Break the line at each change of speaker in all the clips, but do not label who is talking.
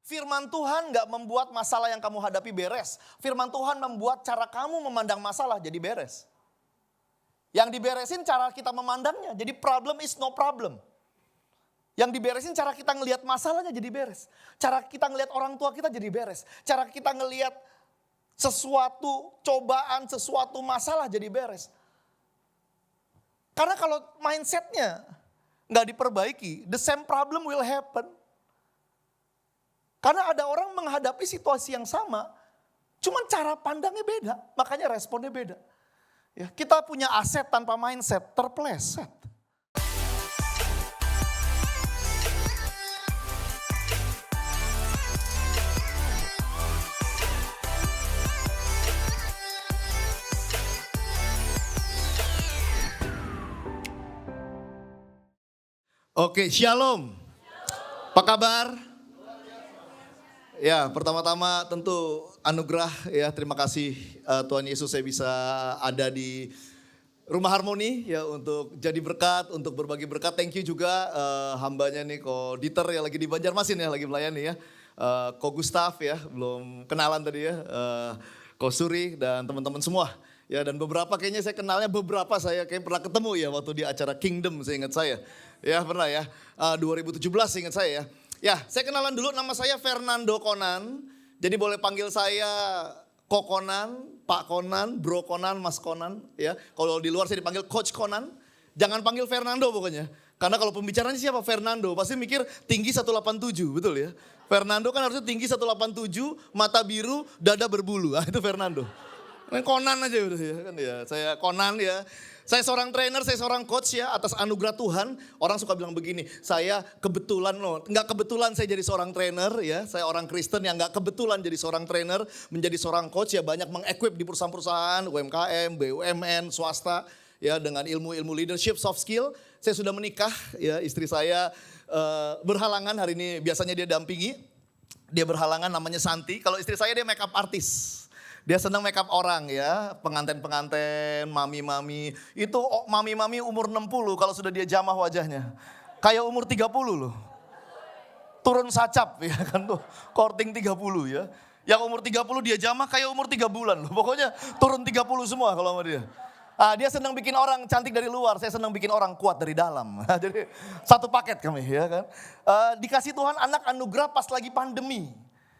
Firman Tuhan gak membuat masalah yang kamu hadapi beres. Firman Tuhan membuat cara kamu memandang masalah jadi beres. Yang diberesin cara kita memandangnya. Jadi problem is no problem. Yang diberesin cara kita ngelihat masalahnya jadi beres. Cara kita ngelihat orang tua kita jadi beres. Cara kita ngelihat sesuatu cobaan, sesuatu masalah jadi beres. Karena kalau mindsetnya gak diperbaiki, the same problem will happen. Karena ada orang menghadapi situasi yang sama, cuman cara pandangnya beda, makanya responnya beda. Ya, kita punya aset tanpa mindset, terpleset. Oke, shalom. Apa kabar? Ya, pertama-tama tentu anugerah ya, terima kasih Tuhan Yesus saya bisa ada di Rumah Harmoni ya untuk jadi berkat, untuk berbagi berkat. Thank you juga hambanya nih Ko Dieter ya lagi di Banjarmasin ya, lagi melayani ya. Ko Gustaf ya, belum kenalan tadi ya. Ko Suri dan teman-teman semua. Ya dan beberapa kayaknya saya kenalnya beberapa saya kayak pernah ketemu ya waktu di acara Kingdom saya ingat saya. Ya pernah ya, 2017 ingat saya ya. Ya, saya kenalan dulu, nama saya Fernando Konan. Jadi boleh panggil saya Ko Konan, Pak Konan, Bro Konan, Mas Konan. Ya, kalau di luar saya dipanggil Coach Konan. Jangan panggil Fernando pokoknya. Karena kalau pembicaranya siapa Fernando, pasti mikir tinggi 187, betul ya. Fernando kan harusnya tinggi 187, mata biru, dada berbulu. Itu Fernando. Konan aja udah ya kan ya. Saya Konan ya. Saya seorang trainer, saya seorang coach ya, atas anugerah Tuhan. Orang suka bilang begini, saya kebetulan loh, nggak kebetulan saya jadi seorang trainer ya. Saya orang Kristen yang nggak kebetulan jadi seorang trainer, menjadi seorang coach ya, banyak mengequip di perusahaan-perusahaan, UMKM, BUMN, swasta ya, dengan ilmu-ilmu leadership, soft skill. Saya sudah menikah ya, istri saya berhalangan hari ini, biasanya dia dampingi. Dia berhalangan namanya Santi, kalau istri saya dia makeup artist. Dia senang make up orang ya, pengantin-pengantin, mami-mami. Itu mami-mami umur 60 kalau sudah dia jamah wajahnya. Kayak umur 30 loh. Turun sacap ya kan tuh, korting 30 ya. Yang umur 30 dia jamah kayak umur 3 bulan loh. Pokoknya turun 30 semua kalau sama dia. Dia senang bikin orang cantik dari luar, saya senang bikin orang kuat dari dalam. Jadi satu paket kami ya kan. Dikasih Tuhan anak anugerah pas lagi pandemi.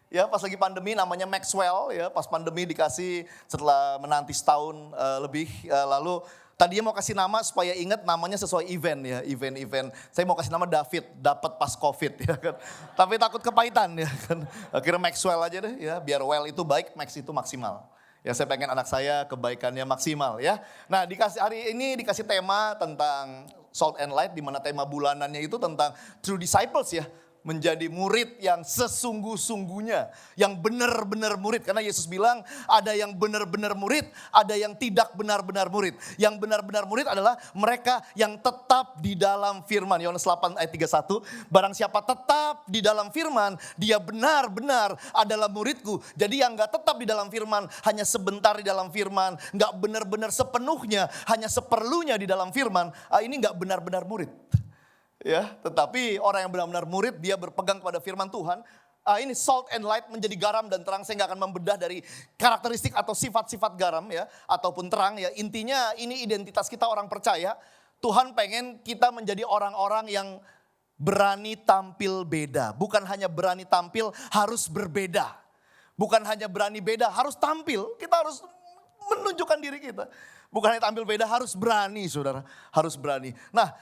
Ya pas lagi pandemi namanya Maxwell ya, pas pandemi dikasih setelah menanti setahun lebih lalu tadinya mau kasih nama supaya ingat namanya sesuai event ya, event. Saya mau kasih nama David, dapat pas Covid ya kan. Tapi takut kepahitan ya kan. Akhirnya Maxwell aja deh ya, biar well itu baik, max itu maksimal. Ya saya pengen anak saya kebaikannya maksimal ya. Nah hari ini dikasih tema tentang Salt and Light, di mana tema bulanannya itu tentang True Disciples ya. Menjadi murid yang sesungguh-sungguhnya, yang benar-benar murid. Karena Yesus bilang ada yang benar-benar murid, ada yang tidak benar-benar murid. Yang benar-benar murid adalah mereka yang tetap di dalam firman. Yohanes 8 ayat 31, barang siapa tetap di dalam firman, dia benar-benar adalah muridku. Jadi yang gak tetap di dalam firman, hanya sebentar di dalam firman, gak benar-benar sepenuhnya, hanya seperlunya di dalam firman, ini gak benar-benar murid. Ya, tetapi orang yang benar-benar murid, dia berpegang kepada firman Tuhan. Ini salt and light, menjadi garam dan terang. Saya gak akan membedah dari karakteristik atau sifat-sifat garam ya, ataupun terang ya. Intinya ini identitas kita orang percaya. Tuhan pengen kita menjadi orang-orang yang berani tampil beda. Bukan hanya berani tampil, harus berbeda. Bukan hanya berani beda, harus tampil. Kita harus menunjukkan diri kita. Bukan hanya tampil beda, harus berani saudara. Harus berani. Nah,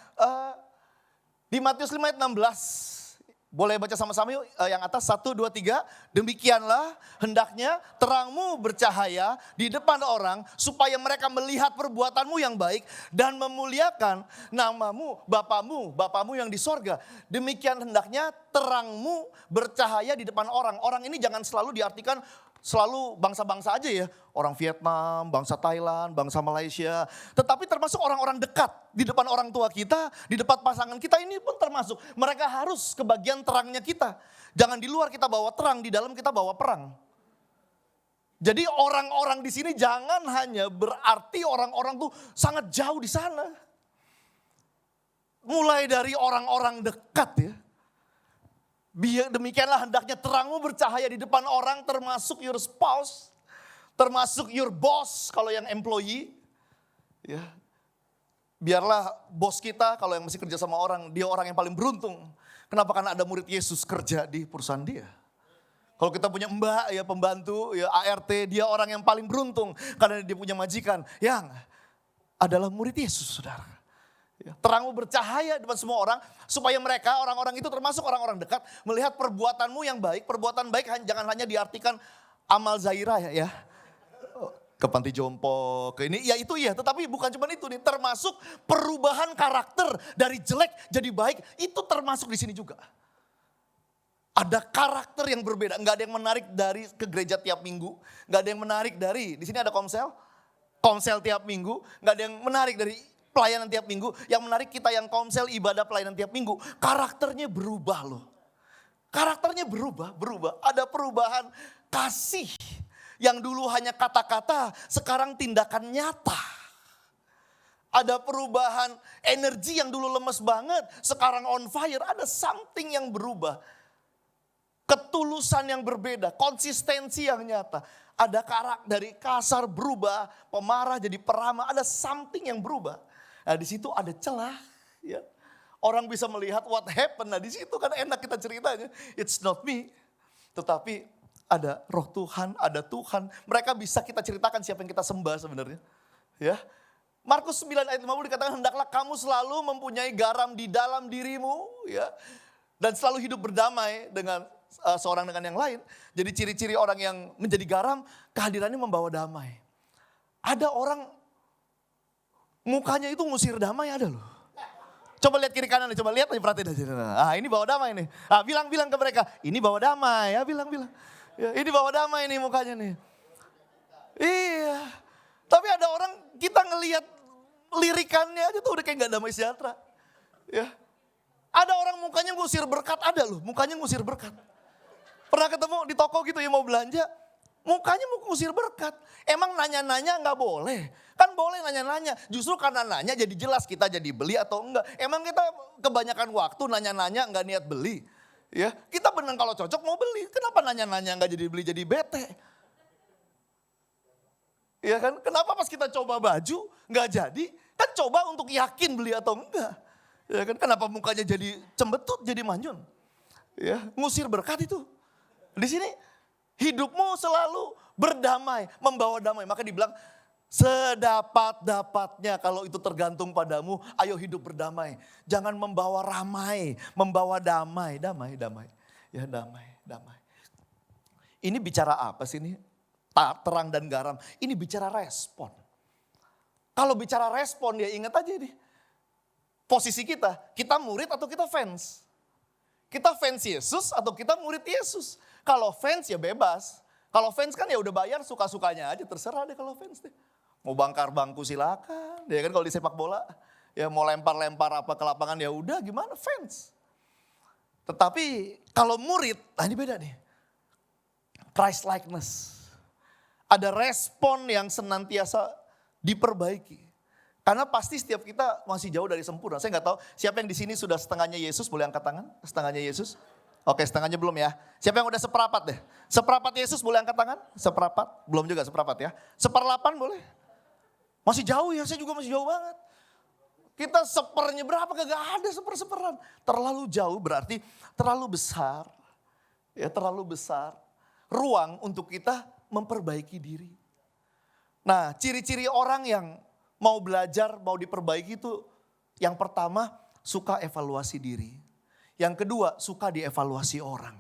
di Matius 5 ayat 16, boleh baca sama-sama yuk yang atas, 1, 2, 3. Demikianlah hendaknya terangmu bercahaya di depan orang, supaya mereka melihat perbuatanmu yang baik dan memuliakan namamu, Bapamu yang di sorga. Demikian hendaknya terangmu bercahaya di depan orang. Orang ini jangan selalu diartikan selalu bangsa-bangsa aja ya. Orang Vietnam, bangsa Thailand, bangsa Malaysia. Tetapi termasuk orang-orang dekat. Di depan orang tua kita, di depan pasangan kita ini pun termasuk. Mereka harus kebagian terangnya kita. Jangan di luar kita bawa terang, di dalam kita bawa perang. Jadi orang-orang di sini jangan hanya berarti orang-orang tuh sangat jauh di sana. Mulai dari orang-orang dekat ya. Biar demikianlah hendaknya terangmu bercahaya di depan orang, termasuk your spouse, termasuk your boss kalau yang employee. Ya. Biarlah bos kita kalau yang masih kerja sama orang, dia orang yang paling beruntung. Kenapa? Karena ada murid Yesus kerja di perusahaan dia. Kalau kita punya mbak, ya pembantu, ya ART, dia orang yang paling beruntung. Karena dia punya majikan yang adalah murid Yesus, saudara. Ya, terangmu bercahaya depan semua orang, supaya mereka, orang-orang itu termasuk orang-orang dekat, melihat perbuatanmu yang baik. Perbuatan baik jangan hanya diartikan amal zairah ya. Ke panti jompo, ke ini, ya itu ya. Tetapi bukan cuma itu nih, termasuk perubahan karakter dari jelek jadi baik, itu termasuk di sini juga. Ada karakter yang berbeda, nggak ada yang menarik dari ke gereja tiap minggu, nggak ada yang menarik dari, di sini ada komsel tiap minggu, nggak ada yang menarik dari pelayanan tiap minggu, yang menarik kita yang komsel ibadah pelayanan tiap minggu, karakternya berubah loh. Karakternya berubah, ada perubahan kasih. Yang dulu hanya kata-kata, sekarang tindakan nyata. Ada perubahan energi yang dulu lemes banget, sekarang on fire. Ada something yang berubah. Ketulusan yang berbeda, konsistensi yang nyata. Ada karakter dari kasar berubah, pemarah jadi peramah. Ada something yang berubah. Nah di situ ada celah. Ya. Orang bisa melihat what happened. Nah di situ kan enak kita ceritanya. It's not me. Tetapi ada roh Tuhan, ada Tuhan. Mereka bisa kita ceritakan siapa yang kita sembah sebenarnya. Ya. Markus 9 ayat 50 dikatakan, hendaklah kamu selalu mempunyai garam di dalam dirimu. Ya. Dan selalu hidup berdamai dengan seorang dengan yang lain. Jadi ciri-ciri orang yang menjadi garam, kehadirannya membawa damai. Ada orang mukanya itu ngusir damai, ada loh. Coba lihat kiri kanan, coba lihat aja, perhatiin aja. Ah ini bawa damai nih. Ah, bilang ke mereka, ini bawa damai ya, bilang. Ya, ini bawa damai nih mukanya nih. Iya. Tapi ada orang kita ngelihat lirikannya aja tuh udah kayak gak damai sejahtera. Ya. Ada orang mukanya ngusir berkat, ada loh mukanya ngusir berkat. Pernah ketemu di toko gitu ya mau belanja, mukanya mau ngusir berkat. Emang nanya-nanya gak boleh? Kan boleh nanya-nanya. Justru karena nanya jadi jelas kita jadi beli atau enggak. Emang kita kebanyakan waktu nanya-nanya gak niat beli. Ya, kita benar kalau cocok mau beli. Kenapa nanya-nanya nggak jadi beli jadi bete? Ya kan? Kenapa pas kita coba baju nggak jadi? Kan coba untuk yakin beli atau enggak. Ya kan? Kenapa mukanya jadi cembetut, jadi manyun? Ya, ngusir berkat itu. Di sini hidupmu selalu berdamai, membawa damai. Maka dibilang sedapat-dapatnya kalau itu tergantung padamu, ayo hidup berdamai. Jangan membawa ramai, membawa damai. Ya damai. Ini bicara apa sih ini? Terang dan garam. Ini bicara respon. Kalau bicara respon ya ingat aja nih. Posisi kita murid atau kita fans? Kita fans Yesus atau kita murid Yesus? Kalau fans ya bebas. Kalau fans kan ya udah bayar suka-sukanya aja, terserah deh kalau fans deh. Mau bangkar bangku silakan, ya kan kalau di sepak bola. Ya mau lempar-lempar apa ke lapangan ya udah gimana fans. Tetapi kalau murid, nah ini beda nih. Christ likeness. Ada respon yang senantiasa diperbaiki. Karena pasti setiap kita masih jauh dari sempurna. Saya nggak tahu siapa yang di sini sudah setengahnya Yesus, boleh angkat tangan? Setengahnya Yesus? Oke, setengahnya belum ya. Siapa yang udah seperapat deh? Seperapat Yesus boleh angkat tangan? Seperapat? Belum juga seperapat ya. Seperlapan boleh? Masih jauh ya, saya juga masih jauh banget. Kita sepernya berapa? Gak ada seper-seperan. Terlalu jauh berarti terlalu besar. Ya terlalu besar. Ruang untuk kita memperbaiki diri. Nah ciri-ciri orang yang mau belajar, mau diperbaiki itu yang pertama suka evaluasi diri. Yang kedua suka dievaluasi orang.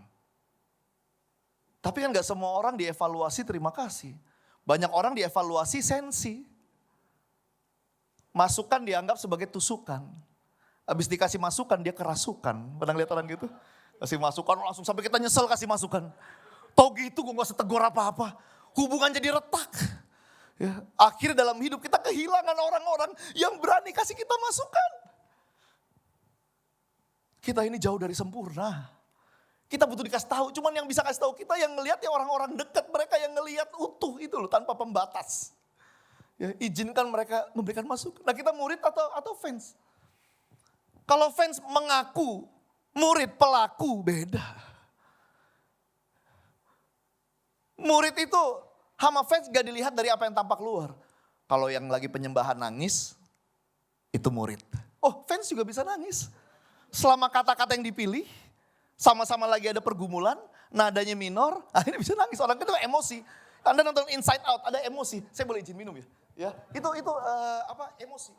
Tapi kan gak semua orang dievaluasi terima kasih. Banyak orang dievaluasi sensi. Masukan dianggap sebagai tusukan. Habis dikasih masukan dia kerasukan. Pernah lihat orang gitu? Kasih masukan langsung sampai kita nyesel kasih masukan. Tau gitu gue gak usah tegur apa-apa. Hubungan jadi retak. Ya, akhirnya dalam hidup kita kehilangan orang-orang yang berani kasih kita masukan. Kita ini jauh dari sempurna. Kita butuh dikasih tahu, cuman yang bisa kasih tahu kita yang ngelihat ya orang-orang dekat, mereka yang ngelihat utuh itu loh tanpa pembatas. Ya, izinkan mereka memberikan masukan. Nah kita murid atau fans? Kalau fans mengaku Murid pelaku beda. Murid itu sama fans gak dilihat dari apa yang tampak luar. Kalau yang lagi penyembahan nangis, itu murid. Oh, fans juga bisa nangis. Selama kata-kata yang dipilih, sama-sama lagi ada pergumulan, nadanya minor, akhirnya bisa nangis. Orang itu emosi. Anda nonton Inside Out, ada emosi. Saya boleh izin minum ya? Ya, itu emosi.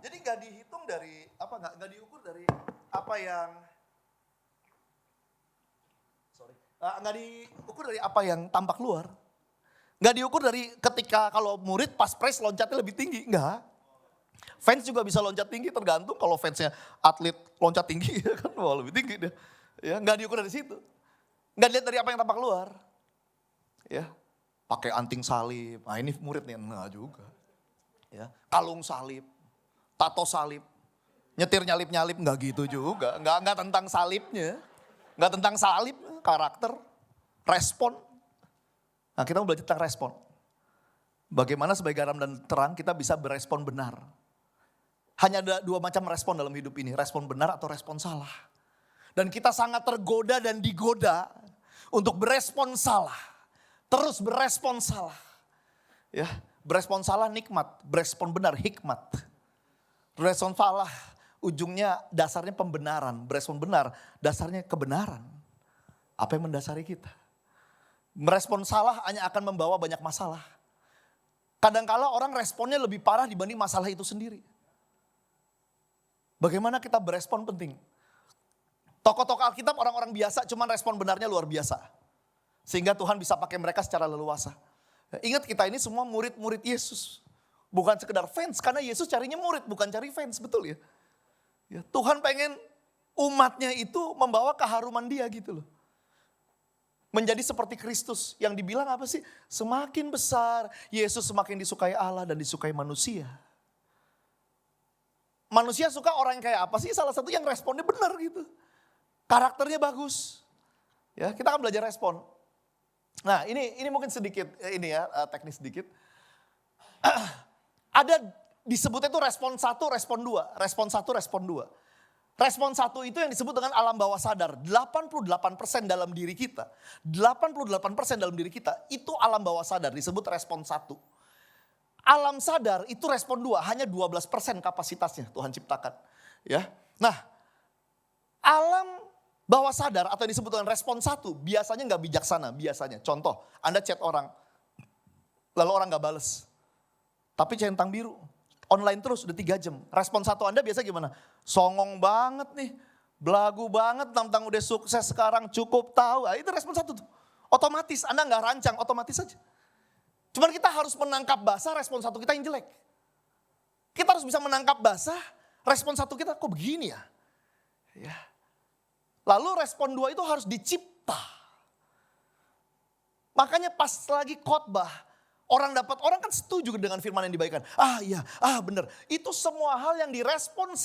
Jadi nggak dihitung dari nggak diukur dari apa yang nggak diukur dari apa yang tampak luar. Nggak diukur dari ketika kalau murid pas press loncatnya lebih tinggi, enggak. Fans juga bisa loncat tinggi tergantung kalau fansnya atlet loncat tinggi ya kan wah lebih tinggi dia. Ya, nggak diukur dari situ. Nggak dilihat dari apa yang tampak luar. Ya, pakai anting salib. Nah ini murid nih, enggak juga. Ya, kalung salib, tato salib, nyetir nyalip-nyalip enggak gitu juga. Enggak tentang salibnya. Enggak tentang salib, karakter, respon. Nah kita mau belajar tentang respon. Bagaimana sebagai garam dan terang kita bisa berespon benar. Hanya ada dua macam respon dalam hidup ini. Respon benar atau respon salah. Dan kita sangat tergoda dan digoda untuk berespon salah. Terus berespon salah. Ya, berespon salah nikmat, berespon benar hikmat. Berespon salah ujungnya dasarnya pembenaran. Berespon benar dasarnya kebenaran. Apa yang mendasari kita? Merespon salah hanya akan membawa banyak masalah. Kadangkala orang responnya lebih parah dibanding masalah itu sendiri. Bagaimana kita berespon penting. Tokoh-tokoh Alkitab orang-orang biasa cuman respon benarnya luar biasa. Sehingga Tuhan bisa pakai mereka secara leluasa. Ingat kita ini semua murid-murid Yesus. Bukan sekedar fans karena Yesus carinya murid bukan cari fans, betul ya? Ya, Tuhan pengen umatnya itu membawa keharuman dia gitu loh. Menjadi seperti Kristus yang dibilang apa sih? Semakin besar Yesus semakin disukai Allah dan disukai manusia. Manusia suka orang yang kayak apa sih? Salah satu yang responnya benar gitu. Karakternya bagus. Ya, kita akan belajar respon. Nah, ini mungkin sedikit teknis sedikit. Ada disebutnya itu respon 1, respon 2. Respon 1, respon 2. Respon 1 itu yang disebut dengan alam bawah sadar. 88% dalam diri kita. 88% dalam diri kita itu alam bawah sadar disebut respon 1. Alam sadar itu respon 2, hanya 12% kapasitasnya Tuhan ciptakan. Ya. Nah, alam bawah sadar atau yang disebut dengan respon 1 biasanya gak bijaksana, biasanya. Contoh, Anda chat orang, lalu orang gak bales. Tapi centang biru. Online terus udah 3 jam. Respon 1 Anda biasa gimana? Songong banget nih. Belagu banget tentang udah sukses sekarang cukup tahu. Nah, itu respon 1 tuh. Otomatis Anda gak rancang, otomatis aja. Cuman kita harus menangkap basah respon 1 kita yang jelek. Kita harus bisa menangkap basah respon 1 kita kok begini ya. Ya. Lalu respon 2 itu harus dicipta. Makanya pas lagi khotbah. Orang kan setuju dengan firman yang dibagikan. Benar. Itu semua hal yang direspon 1.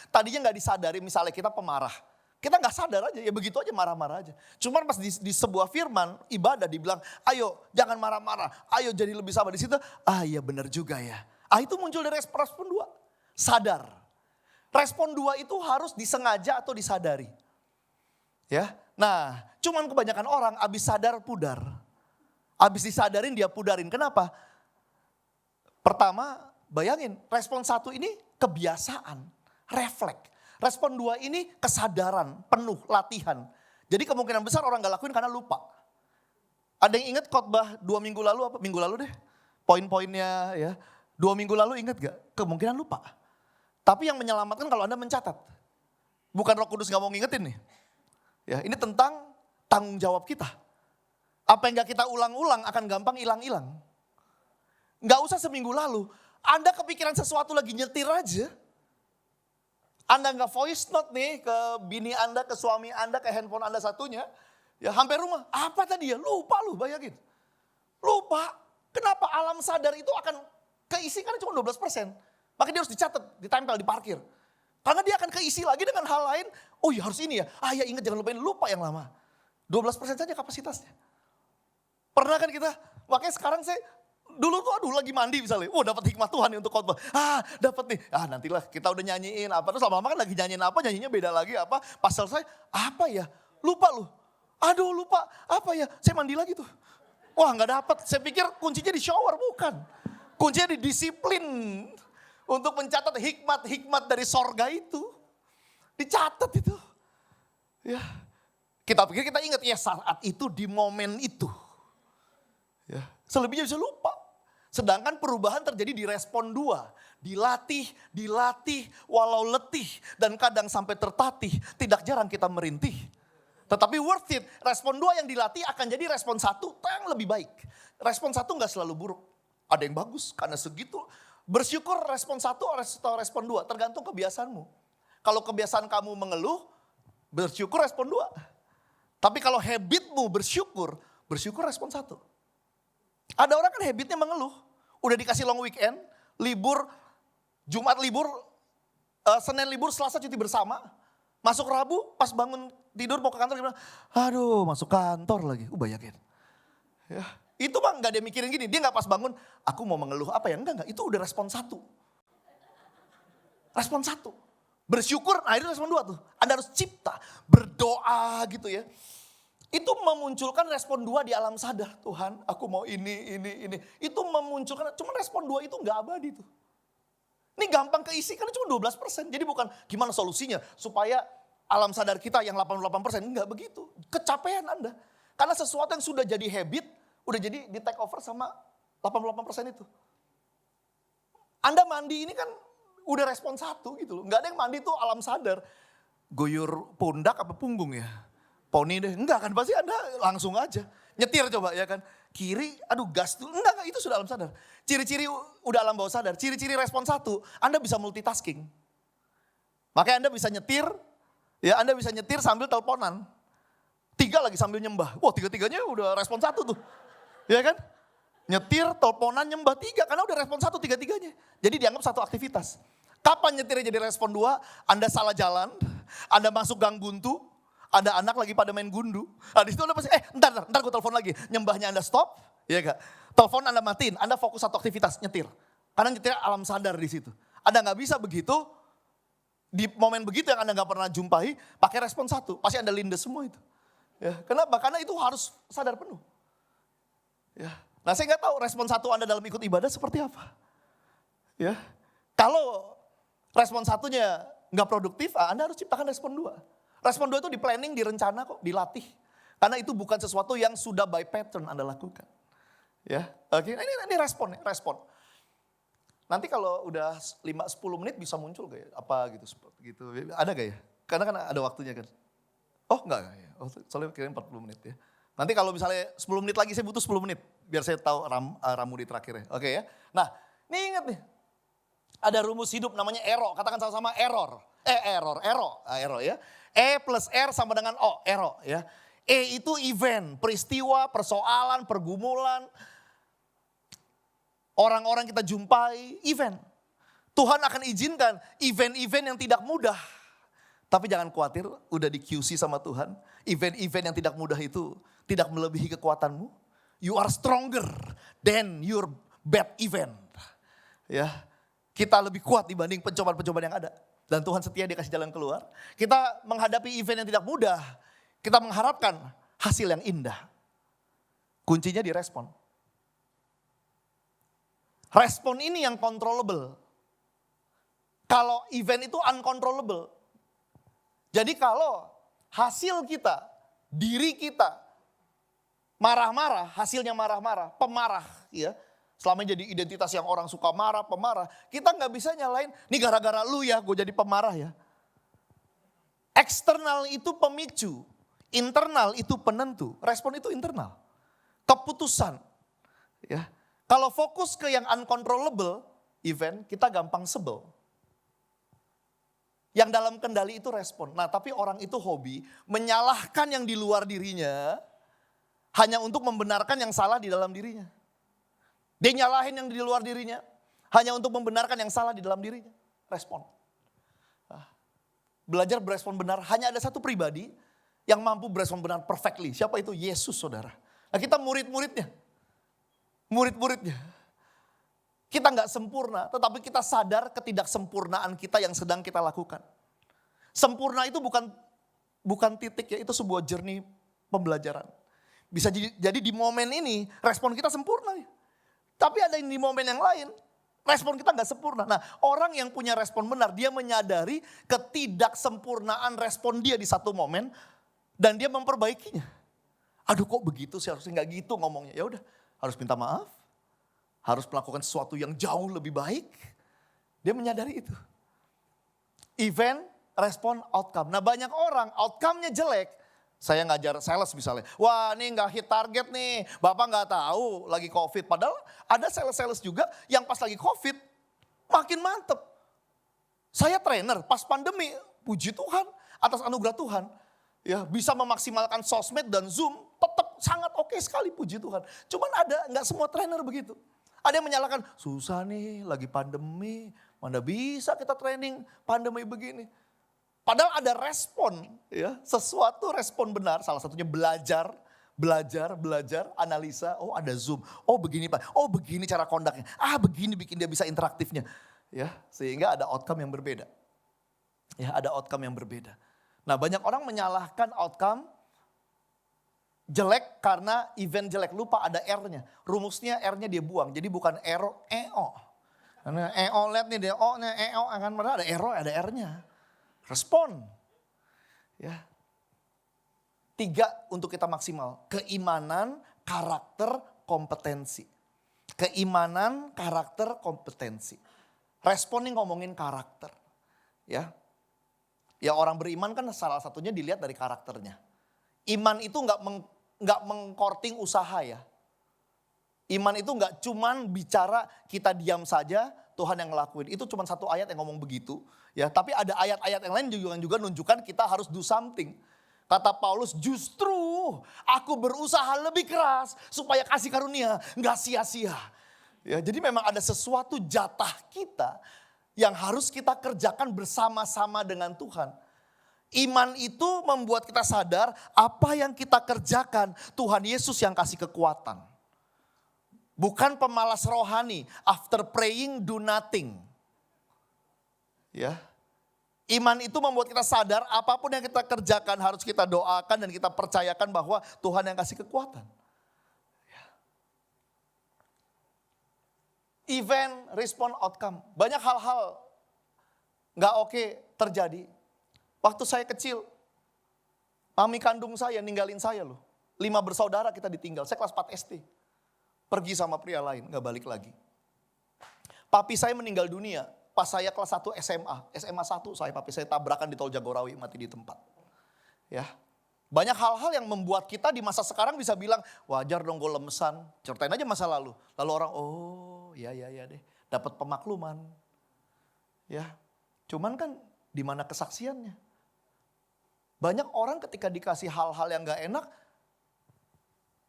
Tadinya gak disadari misalnya kita pemarah. Kita gak sadar aja, ya begitu aja marah-marah aja. Cuman pas di sebuah firman ibadah dibilang, ayo jangan marah-marah. Ayo jadi lebih sabar di situ. Iya benar juga ya. Itu muncul dari respon 2. Sadar. Respon 2 itu harus disengaja atau disadari. Ya. Nah, cuman kebanyakan orang abis sadar pudar. Abis disadarin dia pudarin. Kenapa? Pertama, bayangin respon 1 ini kebiasaan, refleks. Respon 2 ini kesadaran, penuh, latihan. Jadi kemungkinan besar orang gak lakuin karena lupa. Ada yang ingat khotbah 2 minggu lalu apa? Minggu lalu deh. Poin-poinnya ya. 2 minggu lalu ingat gak? Kemungkinan lupa. Tapi yang menyelamatkan kalau Anda mencatat. Bukan Roh Kudus gak mau ngingetin nih. Ya, ini tentang tanggung jawab kita. Apa yang gak kita ulang-ulang akan gampang hilang-hilang. Gak usah seminggu lalu. Anda kepikiran sesuatu lagi nyetir aja. Anda gak voice note nih ke bini Anda, ke suami Anda, ke handphone Anda satunya. Ya hampir rumah. Apa tadi ya? Lupa lu, bayangin. Lupa. Kenapa alam sadar itu akan keisi karena cuma 12%. Makanya dia harus dicatat, ditempel, diparkir. Karena dia akan keisi lagi dengan hal lain. Oh ya harus ini ya. Ya ingat jangan lupain, lupa yang lama. 12% saja kapasitasnya. Pernah kan kita, makanya sekarang saya Dulu tuh aduh lagi mandi misalnya, dapat hikmat Tuhan nih untuk khotbah. Dapat nih. Nantilah kita udah nyanyiin apa. Terus lama-lama kan lagi nyanyiin apa, nyanyinya beda lagi apa. Pas selesai, apa ya? Lupa lu. Aduh lupa, apa ya? Saya mandi lagi tuh. Wah nggak dapat. Saya pikir kuncinya di shower, bukan. Kuncinya di disiplin. Untuk mencatat hikmat-hikmat dari sorga itu. Dicatat itu. Ya. Kita pikir kita ingat, ya saat itu di momen itu. Ya. Selebihnya bisa lupa. Sedangkan perubahan terjadi di respon 2. Dilatih, walau letih. Dan kadang sampai tertatih. Tidak jarang kita merintih. Tetapi worth it. Respon 2 yang dilatih akan jadi respon 1 yang lebih baik. Respon 1 gak selalu buruk. Ada yang bagus karena segitu. Bersyukur respon 1 atau respon 2. Tergantung kebiasaanmu. Kalau kebiasaan kamu mengeluh, bersyukur respon 2. Tapi kalau habitmu bersyukur respon 1. Ada orang kan habitnya mengeluh. Udah dikasih long weekend, libur, Jumat libur, Senin libur, Selasa cuti bersama. Masuk Rabu, pas bangun tidur mau ke kantor, dia bilang, aduh masuk kantor lagi. Bayangin. Ya. Itu mah gak dia mikirin gini, dia gak pas bangun, aku mau mengeluh apa ya? Enggak, itu udah respon 1. Respon 1. Bersyukur, itu respon 2 tuh. Anda harus cipta, berdoa gitu ya. Itu memunculkan respon 2 di alam sadar. Tuhan aku mau ini. Itu memunculkan, cuma respon 2 itu gak abadi tuh. Ini gampang keisi karena cuma 12%. Jadi bukan gimana solusinya supaya alam sadar kita yang 88%. Enggak begitu. Kecapean Anda. Karena sesuatu yang sudah jadi habit, udah jadi di take over sama 88% itu. Anda mandi ini kan udah respon 1 gitu loh. Enggak ada yang mandi tuh alam sadar. Guyur pundak apa punggung ya? Poni deh, enggak kan pasti Anda langsung aja. Nyetir coba ya kan. Kiri, aduh gas tuh, enggak itu sudah alam sadar. Ciri-ciri udah alam bawah sadar, ciri-ciri respon 1, Anda bisa multitasking. Makanya Anda bisa nyetir, ya Anda bisa nyetir sambil teleponan. 3 lagi sambil nyembah, wah 3-3-nya udah respon 1 tuh. Ya kan? Nyetir, teleponan, nyembah 3, karena udah respon 1 3-3-nya. Jadi dianggap satu aktivitas. Kapan nyetirnya jadi respon 2? Anda salah jalan, Anda masuk gang buntu, ada anak lagi pada main gundu. Di situ Anda pasti, ntar gue telepon lagi. Nyembahnya Anda stop, ya gak? Telepon Anda matiin, Anda fokus satu aktivitas, nyetir. Karena nyetir alam sadar di situ. Anda gak bisa begitu, di momen begitu yang Anda gak pernah jumpai, pakai respon 1. Pasti Anda lindes semua itu. Ya, kenapa? Karena itu harus sadar penuh. Ya. Nah saya gak tahu respon 1 Anda dalam ikut ibadah seperti apa. Ya. Kalau respon 1-nya gak produktif, Anda harus ciptakan respon 2. Respon 2 itu di planning, direncana kok, dilatih. Karena itu bukan sesuatu yang sudah by pattern Anda lakukan. Ya, oke. Ini respon. Nanti kalau udah 5-10 menit bisa muncul gak ya? Apa gitu, ada gak ya? Karena kan ada waktunya kan. Oh enggak ya, soalnya kira 40 menit ya. Nanti kalau misalnya 10 menit lagi saya butuh 10 menit. Biar saya tahu ramu di terakhirnya. Oke ya. Nah ini ingat nih. Ada rumus hidup namanya ERO. Katakan sama-sama error. Error ya. E plus R sama dengan O, ero ya. E itu event, peristiwa, persoalan, pergumulan. Orang-orang kita jumpai, event. Tuhan akan izinkan event-event yang tidak mudah. Tapi jangan khawatir, udah di QC sama Tuhan. Event-event yang tidak mudah itu tidak melebihi kekuatanmu. You are stronger than your bad event. Ya, kita lebih kuat dibanding pencobaan-pencobaan yang ada. Dan Tuhan setia, dia kasih jalan keluar. Kita menghadapi event yang tidak mudah. Kita mengharapkan hasil yang indah. Kuncinya di respon. Respon ini yang controllable. Kalau event itu uncontrollable. Jadi kalau hasil kita, diri kita marah-marah, hasilnya marah-marah, pemarah ya. Selama jadi identitas yang orang suka marah, pemarah. Kita gak bisa nyalain, nih gara-gara lu ya gue jadi pemarah ya. Eksternal itu pemicu, internal itu penentu. Respon itu internal. Keputusan. Ya. Kalau fokus ke yang uncontrollable event, kita gampang sebel. Yang dalam kendali itu respon. Nah tapi orang itu hobi menyalahkan yang di luar dirinya hanya untuk membenarkan yang salah di dalam dirinya. Dia nyalahin yang di luar dirinya hanya untuk membenarkan yang salah di dalam dirinya. Respon. Nah, belajar berespon benar, hanya ada satu pribadi yang mampu berespon benar perfectly. Siapa itu? Yesus saudara. Nah kita murid-muridnya. Murid-muridnya. Kita nggak sempurna, tetapi kita sadar ketidaksempurnaan kita yang sedang kita lakukan. Sempurna itu bukan titik ya, itu sebuah journey pembelajaran. Bisa jadi di momen ini respon kita sempurna ya. Tapi ada yang di momen yang lain, respon kita nggak sempurna. Nah, orang yang punya respon benar, dia menyadari ketidaksempurnaan respon dia di satu momen dan dia memperbaikinya. Aduh kok begitu sih, harusnya nggak gitu ngomongnya. Ya udah, harus minta maaf. Harus melakukan sesuatu yang jauh lebih baik. Dia menyadari itu. Event, respon, outcome. Nah banyak orang outcome-nya jelek. Saya ngajar sales misalnya. Wah ini gak hit target nih. Bapak gak tahu lagi COVID. Padahal ada sales-sales juga yang pas lagi COVID makin mantep. Saya trainer pas pandemi. Puji Tuhan atas anugerah Tuhan. Ya, bisa memaksimalkan sosmed dan Zoom. Tetap sangat oke sekali puji Tuhan. Cuman gak semua trainer begitu. Ada yang menyalahkan, susah nih lagi pandemi, mana bisa kita training pandemi begini. Padahal ada respon, ya, sesuatu respon benar, salah satunya belajar, analisa, oh ada Zoom, oh begini Pak, oh begini cara kondaknya, begini bikin dia bisa interaktifnya. Ya, sehingga ada outcome yang berbeda. Ya, ada outcome yang berbeda. Nah banyak orang menyalahkan outcome jelek karena event jelek, lupa ada R-nya. Rumusnya R-nya dia buang, jadi bukan EO. Karena EO lihat nih dia O-nya EO akan ada EO, ada R-nya. Respon. Ya. 3 untuk kita maksimal, keimanan, karakter, kompetensi. Keimanan, karakter, kompetensi. Respon nih ngomongin karakter. Ya. Ya orang beriman kan salah satunya dilihat dari karakternya. Iman itu nggak mengkorting usaha ya. Iman itu nggak cuman bicara kita diam saja, Tuhan yang ngelakuin. Itu cuma satu ayat yang ngomong begitu. Ya, tapi ada ayat-ayat yang lain juga nunjukkan kita harus do something. Kata Paulus, justru aku berusaha lebih keras supaya kasih karunia nggak sia-sia. Ya, jadi memang ada sesuatu jatah kita yang harus kita kerjakan bersama-sama dengan Tuhan. Iman itu membuat kita sadar apa yang kita kerjakan Tuhan Yesus yang kasih kekuatan. Bukan pemalas rohani, after praying do nothing. Ya. Iman itu membuat kita sadar apapun yang kita kerjakan harus kita doakan dan kita percayakan bahwa Tuhan yang kasih kekuatan. Ya. Event, respon, outcome. Banyak hal-hal gak oke terjadi. Waktu saya kecil, mami kandung saya ninggalin saya loh. 5 bersaudara kita ditinggal, saya kelas 4 SD. Pergi sama pria lain, gak balik lagi. Papi saya meninggal dunia pas saya kelas 1 SMA. SMA 1 papi saya tabrakan di tol Jagorawi, mati di tempat. Ya, banyak hal-hal yang membuat kita di masa sekarang bisa bilang, wajar dong gue lemesan. Ceritain aja masa lalu. Lalu orang, oh ya deh, dapat pemakluman. Ya, cuman kan di mana kesaksiannya? Banyak orang ketika dikasih hal-hal yang gak enak,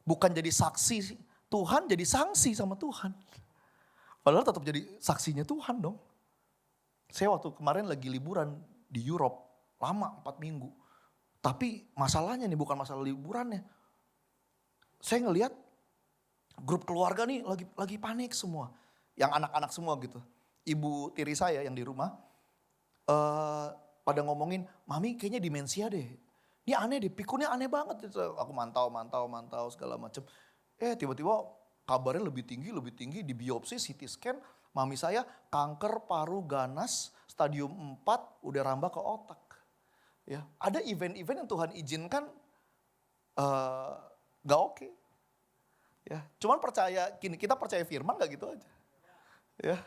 bukan jadi saksi Tuhan, jadi sanksi sama Tuhan. Padahal tetap jadi saksinya Tuhan dong. Saya waktu kemarin lagi liburan di Europe, lama 4 minggu. Tapi masalahnya nih bukan masalah liburannya. Saya ngelihat grup keluarga nih lagi panik semua. Yang anak-anak semua gitu. Ibu tiri saya yang di rumah, pada ngomongin, mami kayaknya demensia deh. Ini aneh deh, pikunnya aneh banget. Aku mantau segala macam. Tiba-tiba kabarnya lebih tinggi di biopsi, CT scan. Mami saya kanker paru ganas stadium 4 udah rambah ke otak. Ya, ada event-event yang Tuhan izinkan gak oke. Ya, cuman kita percaya firman gak gitu aja. Ya.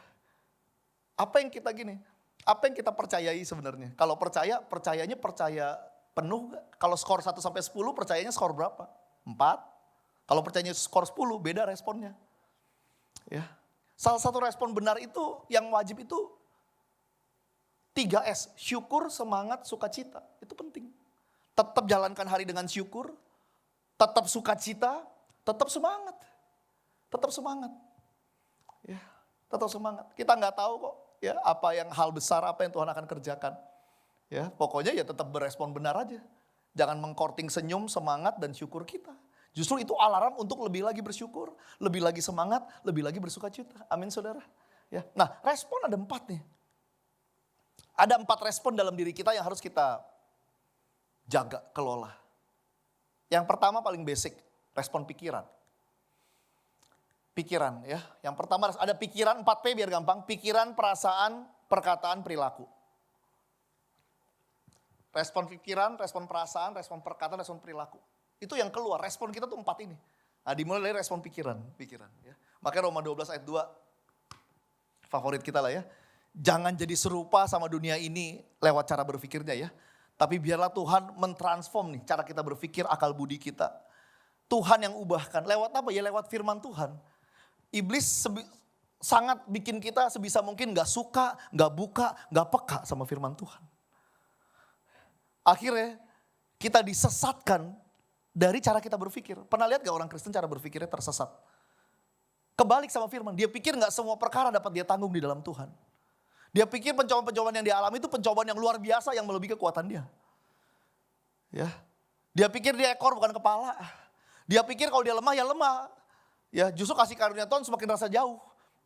Apa yang kita percayai sebenarnya? Kalau percayanya percaya penuh gak? Kalau skor 1 sampai 10 percayanya skor berapa? 4. Kalau percayanya skor 10 beda responnya. Ya. Salah satu respon benar itu yang wajib itu 3S, syukur, semangat, sukacita. Itu penting. Tetap jalankan hari dengan syukur, tetap sukacita, tetap semangat. Tetap semangat. Ya, tetap semangat. Kita nggak tahu kok ya apa yang hal besar apa yang Tuhan akan kerjakan. Ya, pokoknya ya tetap berespon benar aja. Jangan mengkorting senyum, semangat dan syukur kita. Justru itu alarm untuk lebih lagi bersyukur, lebih lagi semangat, lebih lagi bersukacita. Amin saudara. Ya. Nah, respon ada 4 nih. Ada 4 respon dalam diri kita yang harus kita jaga, kelola. Yang pertama paling basic, respon pikiran. Pikiran ya. Yang pertama ada pikiran, 4P biar gampang. Pikiran, perasaan, perkataan, perilaku. Respon pikiran, respon perasaan, respon perkataan, respon perilaku. Itu yang keluar, respon kita tuh 4 ini. Nah, dimulai dari respon pikiran. Ya. Makanya Roma 12 ayat 2, favorit kita lah ya. Jangan jadi serupa sama dunia ini lewat cara berpikirnya ya. Tapi biarlah Tuhan mentransform nih cara kita berpikir, akal budi kita. Tuhan yang ubahkan. Lewat apa ya? Lewat firman Tuhan. Iblis sangat bikin kita sebisa mungkin gak suka, gak buka, gak peka sama firman Tuhan. Akhirnya kita disesatkan dari cara kita berpikir. Pernah lihat gak orang Kristen cara berpikirnya tersesat? Kebalik sama firman. Dia pikir gak semua perkara dapat dia tanggung di dalam Tuhan. Dia pikir pencobaan-pencobaan yang dia alami itu pencobaan yang luar biasa yang melebihi kekuatan dia. Ya. Dia pikir dia ekor bukan kepala. Dia pikir kalau dia lemah ya lemah. Ya, justru kasih karunia Tuhan semakin rasa jauh.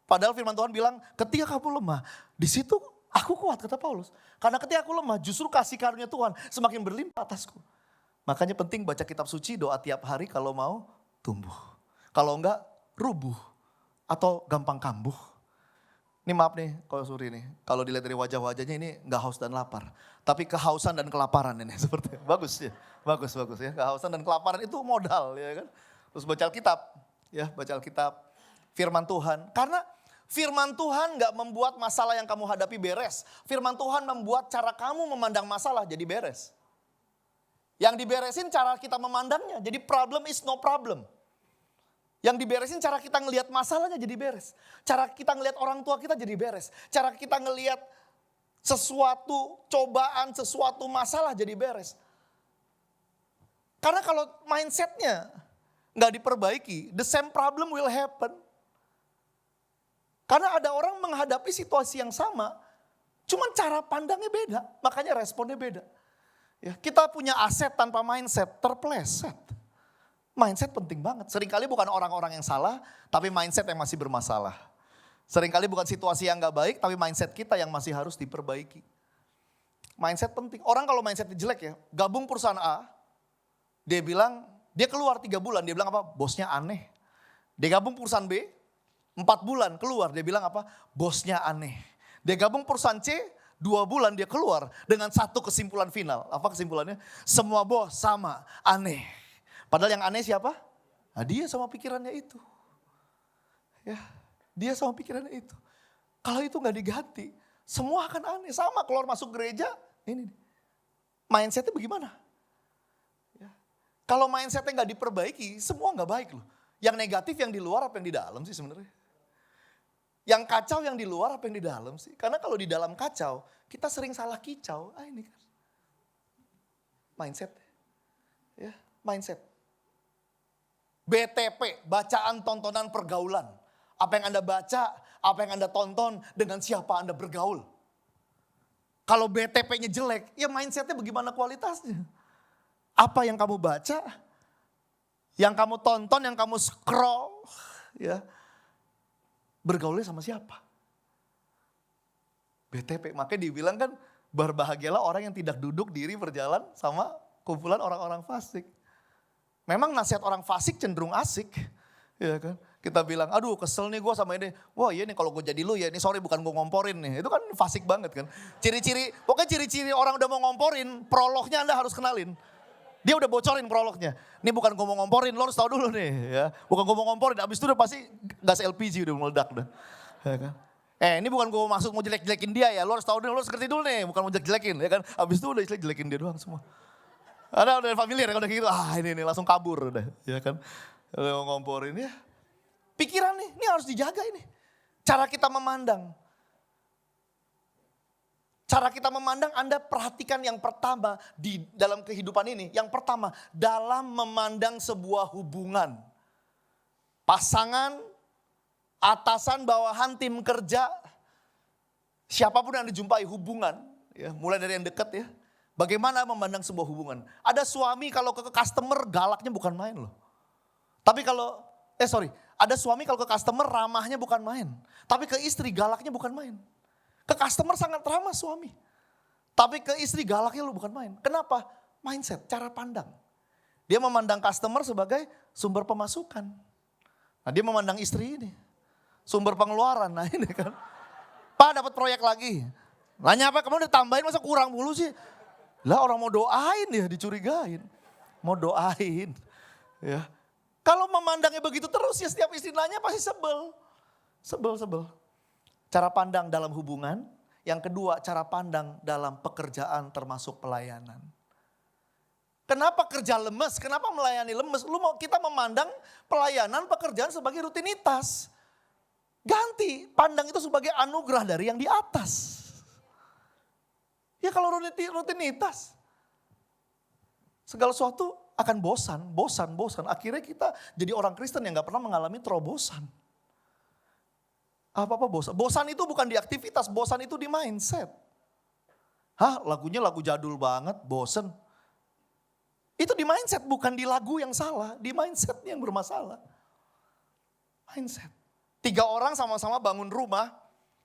Padahal firman Tuhan bilang, ketika kamu lemah, di situ aku kuat, kata Paulus. Karena ketika aku lemah, justru kasih karunia Tuhan semakin berlimpah atasku. Makanya penting baca kitab suci, doa tiap hari kalau mau tumbuh. Kalau enggak, rubuh. Atau gampang kambuh. Ini maaf nih, kalau Suri nih. Kalau dilihat dari wajah-wajahnya ini enggak haus dan lapar. Tapi kehausan dan kelaparan ini seperti bagus ya. Bagus ya. Kehausan dan kelaparan itu modal ya kan. Terus baca Alkitab. Ya, baca Alkitab, firman Tuhan. Karena firman Tuhan gak membuat masalah yang kamu hadapi beres. Firman Tuhan membuat cara kamu memandang masalah jadi beres. Yang diberesin cara kita memandangnya. Jadi problem is no problem. Yang diberesin cara kita ngelihat masalahnya jadi beres. Cara kita ngelihat orang tua kita jadi beres. Cara kita ngelihat sesuatu cobaan, sesuatu masalah jadi beres. Karena kalau mindsetnya nggak diperbaiki, the same problem will happen. Karena ada orang menghadapi situasi yang sama, cuman cara pandangnya beda, makanya responnya beda. Ya, kita punya aset tanpa mindset, terpleset. Mindset penting banget. Seringkali bukan orang-orang yang salah, tapi mindset yang masih bermasalah. Seringkali bukan situasi yang nggak baik, tapi mindset kita yang masih harus diperbaiki. Mindset penting. Orang kalau mindsetnya jelek ya, gabung perusahaan A, dia bilang, dia keluar 3 bulan, dia bilang apa? Bosnya aneh. Dia gabung perusahaan B, 4 bulan keluar, dia bilang apa? Bosnya aneh. Dia gabung perusahaan C, 2 bulan dia keluar dengan satu kesimpulan final. Apa kesimpulannya? Semua bos sama, aneh. Padahal yang aneh siapa? Nah, dia sama pikirannya itu. Ya, dia sama pikirannya itu. Kalau itu gak diganti, semua akan aneh. Sama keluar masuk gereja, ini. Mindsetnya bagaimana? Kalau mindsetnya nggak diperbaiki, semua nggak baik loh. Yang negatif yang di luar apa yang di dalam sih sebenarnya? Yang kacau yang di luar apa yang di dalam sih? Karena kalau di dalam kacau, kita sering salah kicau. Ini kan. Mindset. Ya, mindset. BTP, bacaan, tontonan, pergaulan. Apa yang Anda baca, apa yang Anda tonton, dengan siapa Anda bergaul. Kalau BTP-nya jelek, ya mindsetnya bagaimana kualitasnya? Apa yang kamu baca, yang kamu tonton, yang kamu scroll, ya bergaulnya sama siapa? BTP, makanya dibilang kan berbahagialah orang yang tidak duduk diri berjalan sama kumpulan orang-orang fasik. Memang nasihat orang fasik cenderung asik, ya kan? Kita bilang, aduh kesel nih gue sama ini. Wah iya nih kalau gue jadi lu ya, ini sorry bukan gue ngomporin nih. Itu kan fasik banget kan. Pokoknya ciri-ciri orang udah mau ngomporin, prolognya Anda harus kenalin. Dia udah bocorin prolognya. Ini bukan gue mau ngomporin, lo harus tahu dulu nih. Ya. Bukan gue mau ngomporin, abis itu udah pasti gas LPG udah meledak dah. Ya kan? Ini bukan gue maksud mau jelek-jelekin dia ya, lo harus tahu dulu, lo harus ngerti dulu nih. Bukan mau jelek-jelekin, ya kan. Abis itu udah jelek-jelekin dia doang semua. Ada udah familiar kan udah gitu, ini langsung kabur udah. Ya kan, udah mau ngomporin ya. Pikiran nih, ini harus dijaga ini. Cara kita memandang. Cara kita memandang, Anda perhatikan yang pertama di dalam kehidupan ini. Yang pertama, dalam memandang sebuah hubungan. Pasangan, atasan, bawahan, tim kerja. Siapapun yang dijumpai hubungan. Ya, mulai dari yang dekat ya. Bagaimana memandang sebuah hubungan. Ada suami kalau ke customer galaknya bukan main loh. Tapi kalau, Ada suami kalau ke customer ramahnya bukan main. Tapi ke istri galaknya bukan main. Ke customer sangat ramah suami. Tapi ke istri galaknya lu bukan main. Kenapa? Mindset, cara pandang. Dia memandang customer sebagai sumber pemasukan. Nah dia memandang istri ini. Sumber pengeluaran, nah ini kan. Pak dapat proyek lagi. Nanya apa, kamu udah tambahin masa kurang mulu sih. Lah orang mau doain ya dicurigain. Mau doain. Ya. Kalau memandangnya begitu terus ya setiap istri nanya pasti sebel. Sebel. Cara pandang dalam hubungan. Yang kedua cara pandang dalam pekerjaan termasuk pelayanan. Kenapa kerja lemes? Kenapa melayani lemes? Kita memandang pelayanan pekerjaan sebagai rutinitas. Ganti, pandang itu sebagai anugerah dari yang di atas. Ya kalau rutinitas. Segala sesuatu akan bosan. Akhirnya kita jadi orang Kristen yang gak pernah mengalami terobosan. Apa-apa bosan. Bosan itu bukan di aktivitas, bosan itu di mindset. Lagunya lagu jadul banget, bosan. Itu di mindset, bukan di lagu yang salah. Di mindsetnya yang bermasalah. Mindset. 3 orang sama-sama bangun rumah.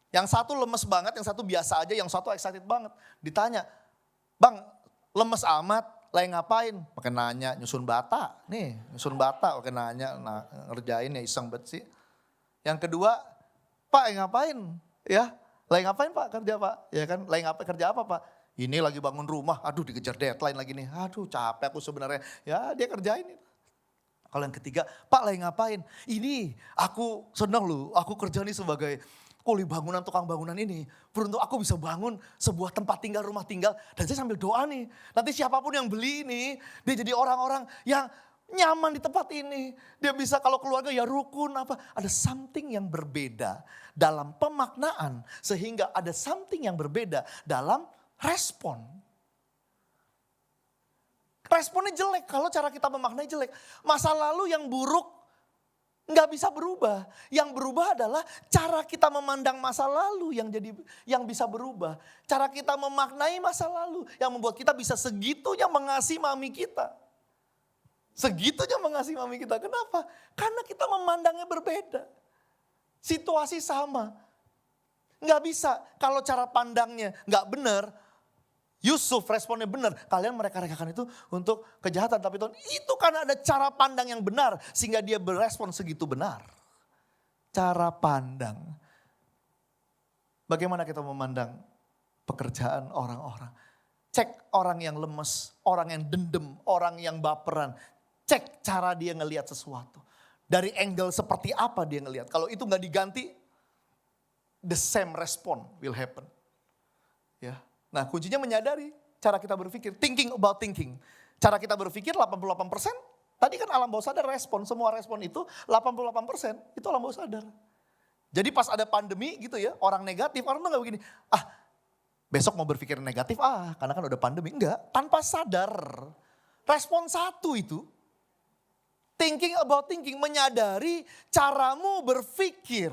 Yang satu lemes banget, yang satu biasa aja, yang satu excited banget. Ditanya, bang lemes amat, lagi ngapain? Pakai nanya, nyusun bata. Nih, nyusun bata, pakai nanya, ngerjain ya iseng banget sih. Yang kedua, Pak ngapain? Ya, lagi ngapain Pak kerja Pak? Ya kan, lagi ngapain kerja apa Pak? Ini lagi bangun rumah, aduh dikejar deadline lagi nih. Aduh capek aku sebenarnya. Ya dia kerjain. Kalau yang ketiga, Pak lagi ngapain? Ini aku senang loh, aku kerja nih sebagai kuli bangunan, tukang bangunan ini. Beruntung aku bisa bangun sebuah tempat tinggal, rumah tinggal. Dan saya sambil doa nih, nanti siapapun yang beli ini, dia jadi orang-orang yang nyaman di tempat ini. Dia bisa kalau keluarga ya rukun apa. Ada something yang berbeda dalam pemaknaan. Sehingga ada something yang berbeda dalam respon. Responnya jelek kalau cara kita memaknai jelek. Masa lalu yang buruk nggak bisa berubah. Yang berubah adalah cara kita memandang masa lalu yang bisa berubah. Cara kita memaknai masa lalu yang membuat kita bisa segitunya mengasihi mami kita. Segitunya mengasihi mami kita. Kenapa? Karena kita memandangnya berbeda. Situasi sama. Nggak bisa. Kalau cara pandangnya nggak benar, Yusuf responnya benar. Kalian mereka-rekakan itu untuk kejahatan. Tapi Tuhan itu karena ada cara pandang yang benar. Sehingga dia berespon segitu benar. Cara pandang. Bagaimana kita memandang pekerjaan orang-orang. Cek orang yang lemes, orang yang dendam, orang yang baperan. Cek cara dia ngelihat sesuatu. Dari angle seperti apa dia ngelihat. Kalau itu gak diganti, the same respond will happen. Ya. Nah kuncinya menyadari cara kita berpikir. Thinking about thinking. Cara kita berpikir 88%. Tadi kan alam bawah sadar respon. Semua respon itu 88% itu alam bawah sadar. Jadi pas ada pandemi gitu ya. Orang negatif, orang tuh gak begini. Besok mau berpikir negatif karena kan udah pandemi. Enggak, tanpa sadar. Respon satu itu. Thinking about thinking, menyadari caramu berpikir.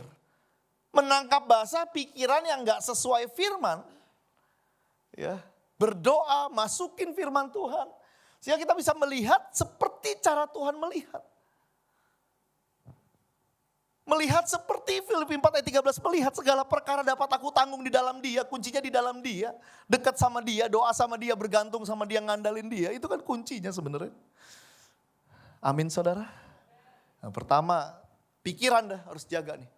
Menangkap bahasa pikiran yang gak sesuai firman. Ya, berdoa, masukin firman Tuhan. Sehingga kita bisa melihat seperti cara Tuhan melihat. Melihat seperti Filipi 4 ayat 13, melihat segala perkara dapat aku tanggung di dalam dia. Kuncinya di dalam dia, dekat sama dia, doa sama dia, bergantung sama dia, ngandalin dia. Itu kan kuncinya sebenarnya. Amin saudara. Yang pertama, pikiran dah harus jaga nih.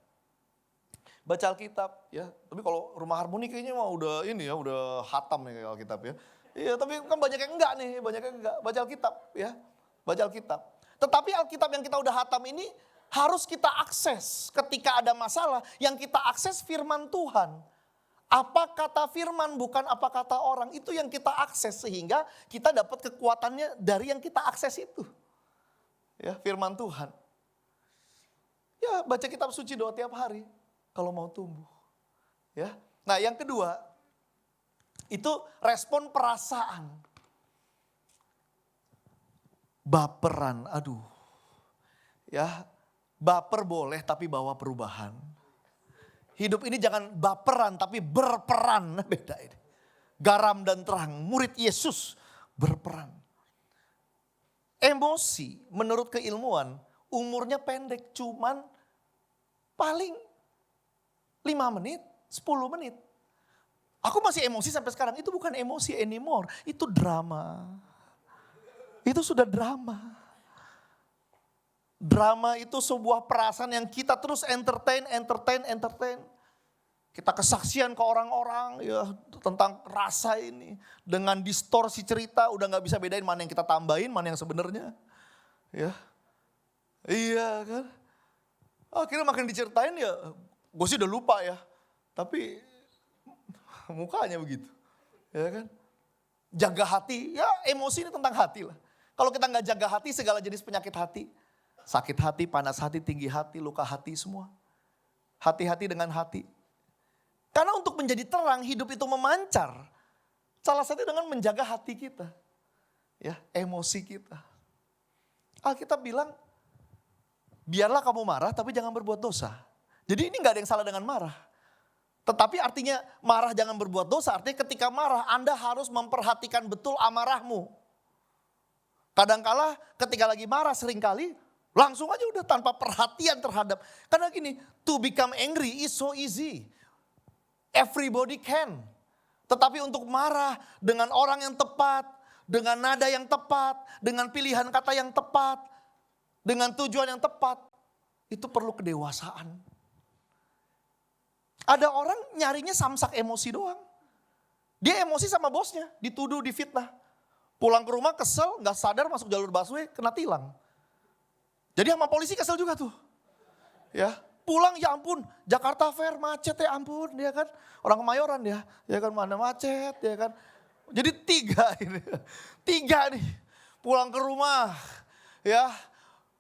Baca Alkitab ya. Tapi kalau Rumah Harmoni kayaknya mah udah ini ya, udah hatam nih kayak Alkitab ya. Iya, tapi kan banyak yang enggak nih, banyak yang enggak. Baca Alkitab ya, baca Alkitab. Tetapi Alkitab yang kita udah hatam ini harus kita akses ketika ada masalah. Yang kita akses firman Tuhan. Apa kata firman bukan apa kata orang. Itu yang kita akses sehingga kita dapat kekuatannya dari yang kita akses itu. Ya, firman Tuhan. Ya, baca kitab suci doa tiap hari kalau mau tumbuh. Ya. Nah, yang kedua itu respon perasaan. Baperan, aduh. Ya, baper boleh tapi bawa perubahan. Hidup ini jangan baperan tapi berperan, beda ini. Garam dan terang, murid Yesus berperan. Emosi menurut keilmuan umurnya pendek, cuman
Paling 5 menit, 10 menit. Aku masih emosi sampai sekarang. Itu bukan emosi anymore. Itu drama. Itu sudah drama. Drama itu sebuah perasaan yang kita terus entertain. Kita kesaksian ke orang-orang ya tentang rasa ini. Dengan distorsi cerita udah gak bisa bedain mana yang kita tambahin, mana yang sebenarnya. Ya, iya kan. Akhirnya makin diceritain ya gue sih udah lupa ya. Tapi mukanya begitu. Ya kan. Jaga hati, ya emosi ini tentang hati lah. Kalau kita gak jaga hati segala jenis penyakit hati. Sakit hati, panas hati, tinggi hati, luka hati semua. Hati-hati dengan hati. Karena untuk menjadi terang hidup itu memancar. Salah satunya dengan menjaga hati kita. Ya, emosi kita. Alkitab bilang, biarlah kamu marah tapi jangan berbuat dosa. Jadi ini gak ada yang salah dengan marah. Tetapi artinya marah jangan berbuat dosa. Artinya ketika marah Anda harus memperhatikan betul amarahmu. Kadangkala ketika lagi marah seringkali langsung aja udah tanpa perhatian terhadap. Karena gini, to become angry is so easy. Everybody can. Tetapi untuk marah dengan orang yang tepat, dengan nada yang tepat, dengan pilihan kata yang tepat, dengan tujuan yang tepat, itu perlu kedewasaan. Ada orang nyarinya samsak emosi doang. Dia emosi sama bosnya, dituduh, difitnah. Pulang ke rumah kesel, gak sadar masuk jalur busway, kena tilang. Jadi sama polisi kesel juga tuh. Ya. Pulang ya ampun, Jakarta Fair macet ya ampun, dia kan orang Kemayoran ya kan mana macet, ya kan. Jadi 3 ini, 3 nih pulang ke rumah, ya.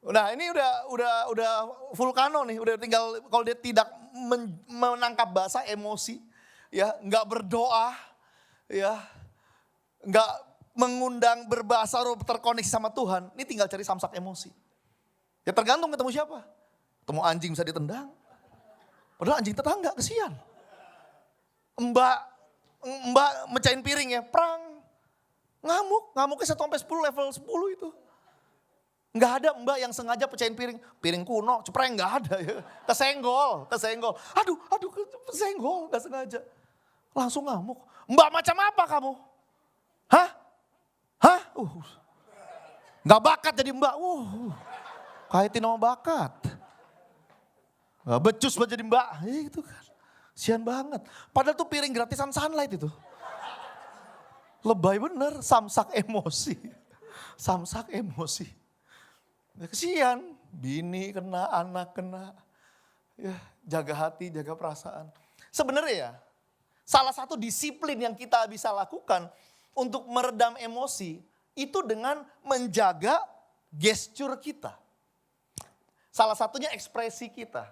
Nah ini udah vulkano nih, udah tinggal kalau dia tidak menangkap bahasa emosi, ya nggak berdoa, ya nggak mengundang berbahasa roh terkoneksi sama Tuhan, ini tinggal cari samsak emosi. Ya tergantung ketemu siapa. Ketemu anjing bisa ditendang. Padahal anjing tetangga, kesian. Mbak mecahin piring ya, prang. Ngamuknya 1-10 level 10 itu. Nggak ada mbak yang sengaja pecahin piring kuno, cepreng nggak ada ya. Kesenggol. Aduh, kesenggol, nggak sengaja. Langsung ngamuk. Mbak macam apa kamu? Hah? Nggak bakat jadi mbak. Kaitin sama bakat. Gak becus buat jadi mbak, itu kan. Sian banget. Padahal tuh piring gratisan Sunlight itu. Lebay bener, samsak emosi. Ya, kesian, bini kena, anak kena. Ya, jaga hati, jaga perasaan. Sebenarnya ya, salah satu disiplin yang kita bisa lakukan untuk meredam emosi, itu dengan menjaga gestur kita. Salah satunya ekspresi kita.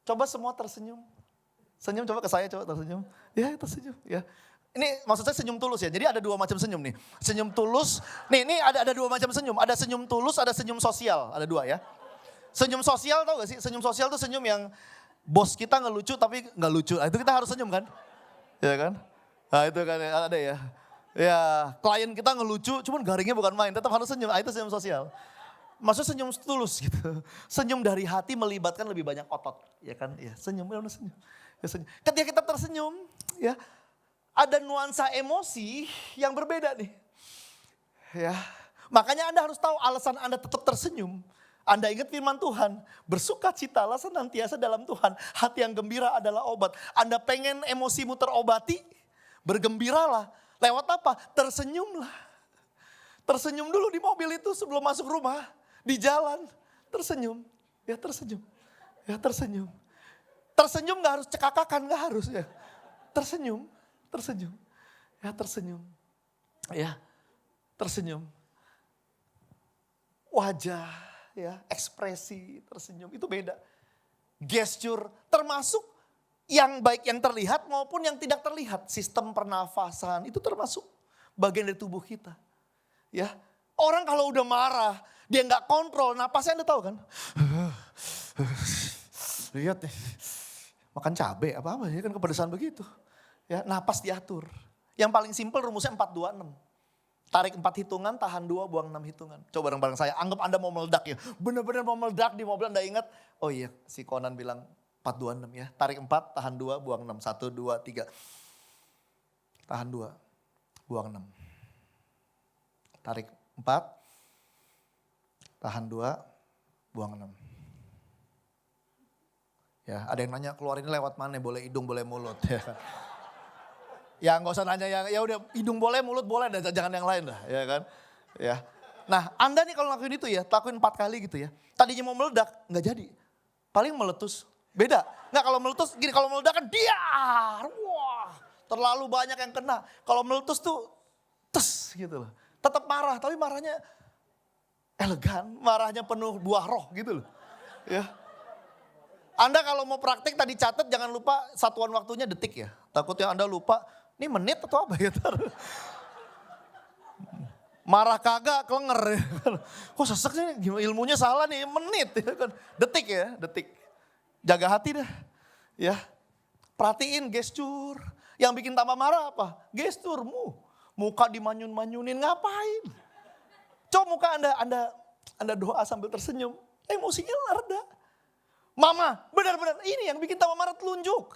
Coba semua tersenyum. Senyum coba ke saya, coba tersenyum. Ya tersenyum ya. Ini maksud saya senyum tulus ya. Jadi ada 2 macam senyum nih. Senyum tulus, ini ada 2 macam senyum. Ada senyum tulus, ada senyum sosial. Ada 2 ya. Senyum sosial tau gak sih? Senyum sosial tuh senyum yang bos kita ngelucu tapi gak lucu. Nah, itu kita harus senyum kan? Ya kan? Nah itu kan ada ya. Ya klien kita ngelucu cuman garingnya bukan main. Tetap harus senyum. Nah, itu senyum sosial. Maksudnya senyum tulus gitu. Senyum dari hati melibatkan lebih banyak otot. Ya kan? Ya senyum. Ya, senyum. Ketika kita tersenyum, ya ada nuansa emosi yang berbeda nih. Ya, makanya Anda harus tahu alasan Anda tetap tersenyum. Anda ingat firman Tuhan, bersukacitalah senantiasa dalam Tuhan. Hati yang gembira adalah obat. Anda pengen emosimu terobati, bergembiralah. Lewat apa? Tersenyumlah. Tersenyum dulu di mobil itu sebelum masuk rumah. Di jalan, tersenyum. Ya tersenyum. Ya tersenyum. Tersenyum gak harus cekakakan, gak harus ya. Tersenyum. Ya tersenyum. Ya tersenyum. Wajah, ya ekspresi tersenyum itu beda. Gestur termasuk yang baik yang terlihat maupun yang tidak terlihat. Sistem pernafasan itu termasuk bagian dari tubuh kita. Ya, orang kalau udah marah, dia nggak kontrol napasnya, Anda tahu kan? Lihat nih, makan cabai apa-apa ya kan kepedesan begitu. Ya, napas diatur. Yang paling simpel rumusnya 4-2-6. Tarik 4 hitungan, tahan 2, buang 6 hitungan. Coba bareng-bareng saya, anggap Anda mau meledak ya. Benar-benar mau meledak di mobil, Anda ingat. Oh iya, si Conan bilang 4, 2, 6 ya. Tarik 4, tahan 2, buang 6. 1, 2, 3. Tahan 2, buang 6. Tarik 4, tahan 2, buang 6. Ya, ada yang nanya keluar ini lewat mana? Boleh hidung, boleh mulut ya. Ya nggak usah nanya yang ya udah hidung boleh, mulut boleh, dan jangan yang lain lah, ya kan? Ya. Nah, Anda nih kalau lakuin itu ya, lakuin 4 kali gitu ya. Tadinya mau meledak, nggak jadi. Paling meletus. Beda. Nggak, kalau meletus gini, kalau meledak kan diar. Wah, terlalu banyak yang kena. Kalau meletus tuh tes gitu loh. Tetap marah, tapi marahnya elegan, marahnya penuh buah roh gitu loh. Ya. Anda kalau mau praktik tadi catat, jangan lupa satuan waktunya detik ya. Takutnya Anda lupa, ini menit atau apa ya? Marah kagak, kelenger ya. Kok sesek sih, ilmunya salah nih, menit ya kan. Detik ya, detik. Jaga hati dah. Ya, perhatiin gestur. Yang bikin tambah marah apa? Gesturmu. Muka dimanyun-manyunin, ngapain? Coba muka Anda doa sambil tersenyum, emosinya reda. Mama, benar-benar ini yang bikin tambah marah, telunjuk.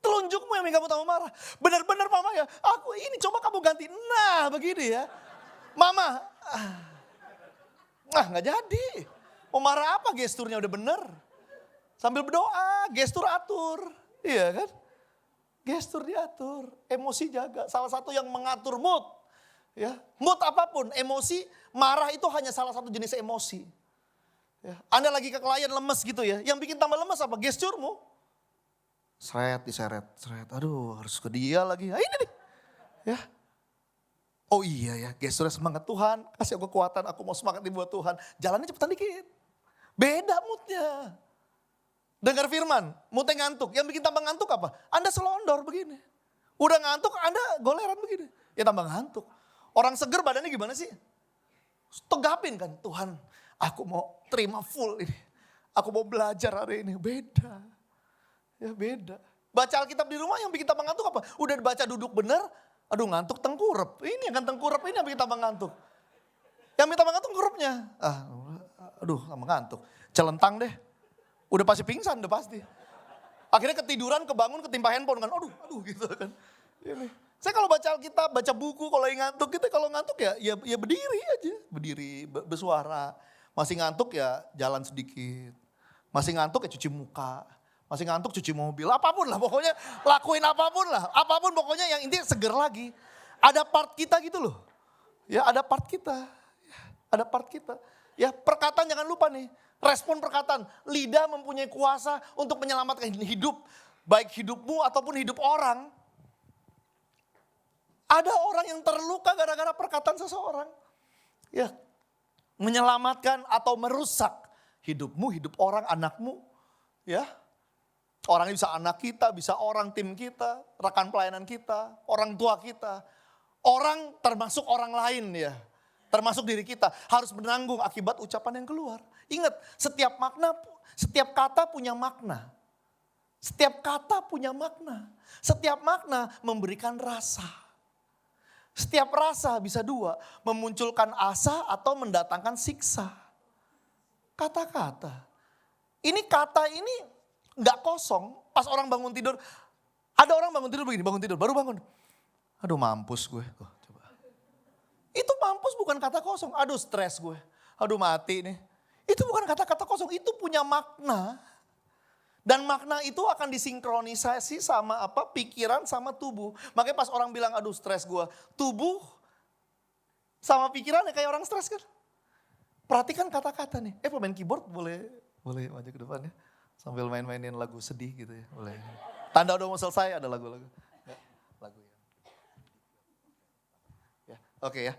Telunjukmu yang bikin kamu tambah marah. Benar-benar mama ya, aku ini coba kamu ganti. Nah begini ya. Mama, nggak jadi. Mau marah apa, gesturnya udah bener. Sambil berdoa, gestur atur. Iya kan? Gestur diatur, emosi jaga. Salah satu yang mengatur mood. Ya, mood apapun, emosi, marah itu hanya salah satu jenis emosi. Ya, Anda lagi ke klien lemes gitu ya. Yang bikin tambah lemes apa? Gesturmu. Seret, diseret, seret. Aduh, harus ke dia lagi. Nah, ini nih. Ya. Oh iya ya, gesturnya semangat Tuhan. Kasih aku kekuatan, aku mau semangat nih buat Tuhan. Jalannya cepetan dikit. Beda moodnya. Dengar firman, moodnya ngantuk. Yang bikin tambah ngantuk apa? Anda selondor begini. Udah ngantuk, Anda goleran begini. Ya tambah ngantuk. Orang seger badannya gimana sih? Tegapin kan, Tuhan. Aku mau terima full ini. Aku mau belajar hari ini. Beda. Ya beda. Baca Alkitab di rumah yang bikin tambah ngantuk apa? Udah dibaca duduk bener. Aduh ngantuk tengkurap. Ini yang kan tengkurap ini yang bikin tambah ngantuk. Yang bikin tambah ngantuk tengkurapnya. Aduh tambah ngantuk. Celentang deh. Udah pasti pingsan udah pasti. Akhirnya ketiduran, kebangun, ketimpa handphone kan. Aduh gitu kan. Ini. Saya kalau baca Alkitab, baca buku, kalau ngantuk kita kalau ngantuk ya berdiri aja. Berdiri, bersuara. Masih ngantuk ya jalan sedikit. Masih ngantuk ya cuci muka. Masih ngantuk cuci mobil. Apapun lah pokoknya lakuin apapun lah. Apapun pokoknya yang intinya seger lagi. Ada part kita gitu loh. Ya ada part kita. Ya, ada part kita. Ya perkataan jangan lupa nih. Respon perkataan. Lidah mempunyai kuasa untuk menyelamatkan hidup. Baik hidupmu ataupun hidup orang. Ada orang yang terluka gara-gara perkataan seseorang. Ya, menyelamatkan atau merusak hidupmu, hidup orang, anakmu. Ya, orangnya bisa anak kita, bisa orang tim kita, rekan pelayanan kita, orang tua kita. Orang termasuk orang lain ya, termasuk diri kita harus menanggung akibat ucapan yang keluar. Ingat, setiap makna, setiap kata punya makna. Setiap kata punya makna. Setiap makna memberikan rasa. Setiap rasa bisa dua, memunculkan asa atau mendatangkan siksa. Kata-kata. Ini kata ini gak kosong. Pas orang bangun tidur, ada orang bangun tidur begini, bangun tidur, baru bangun. Aduh mampus gue. Oh, coba. Itu mampus bukan kata kosong. Aduh stres gue. Aduh mati nih. Itu bukan kata-kata kosong, itu punya makna. Dan makna itu akan disinkronisasi sama apa? Pikiran sama tubuh. Makanya pas orang bilang aduh stres gue. Tubuh sama pikirannya kayak orang stres kan. Perhatikan kata-kata nih. Pemain keyboard boleh maju ke depan ya. Sambil main-mainin lagu sedih gitu ya. Boleh. Tanda udah mau selesai ada lagu-lagu. Ya, lagu ya. Oke ya.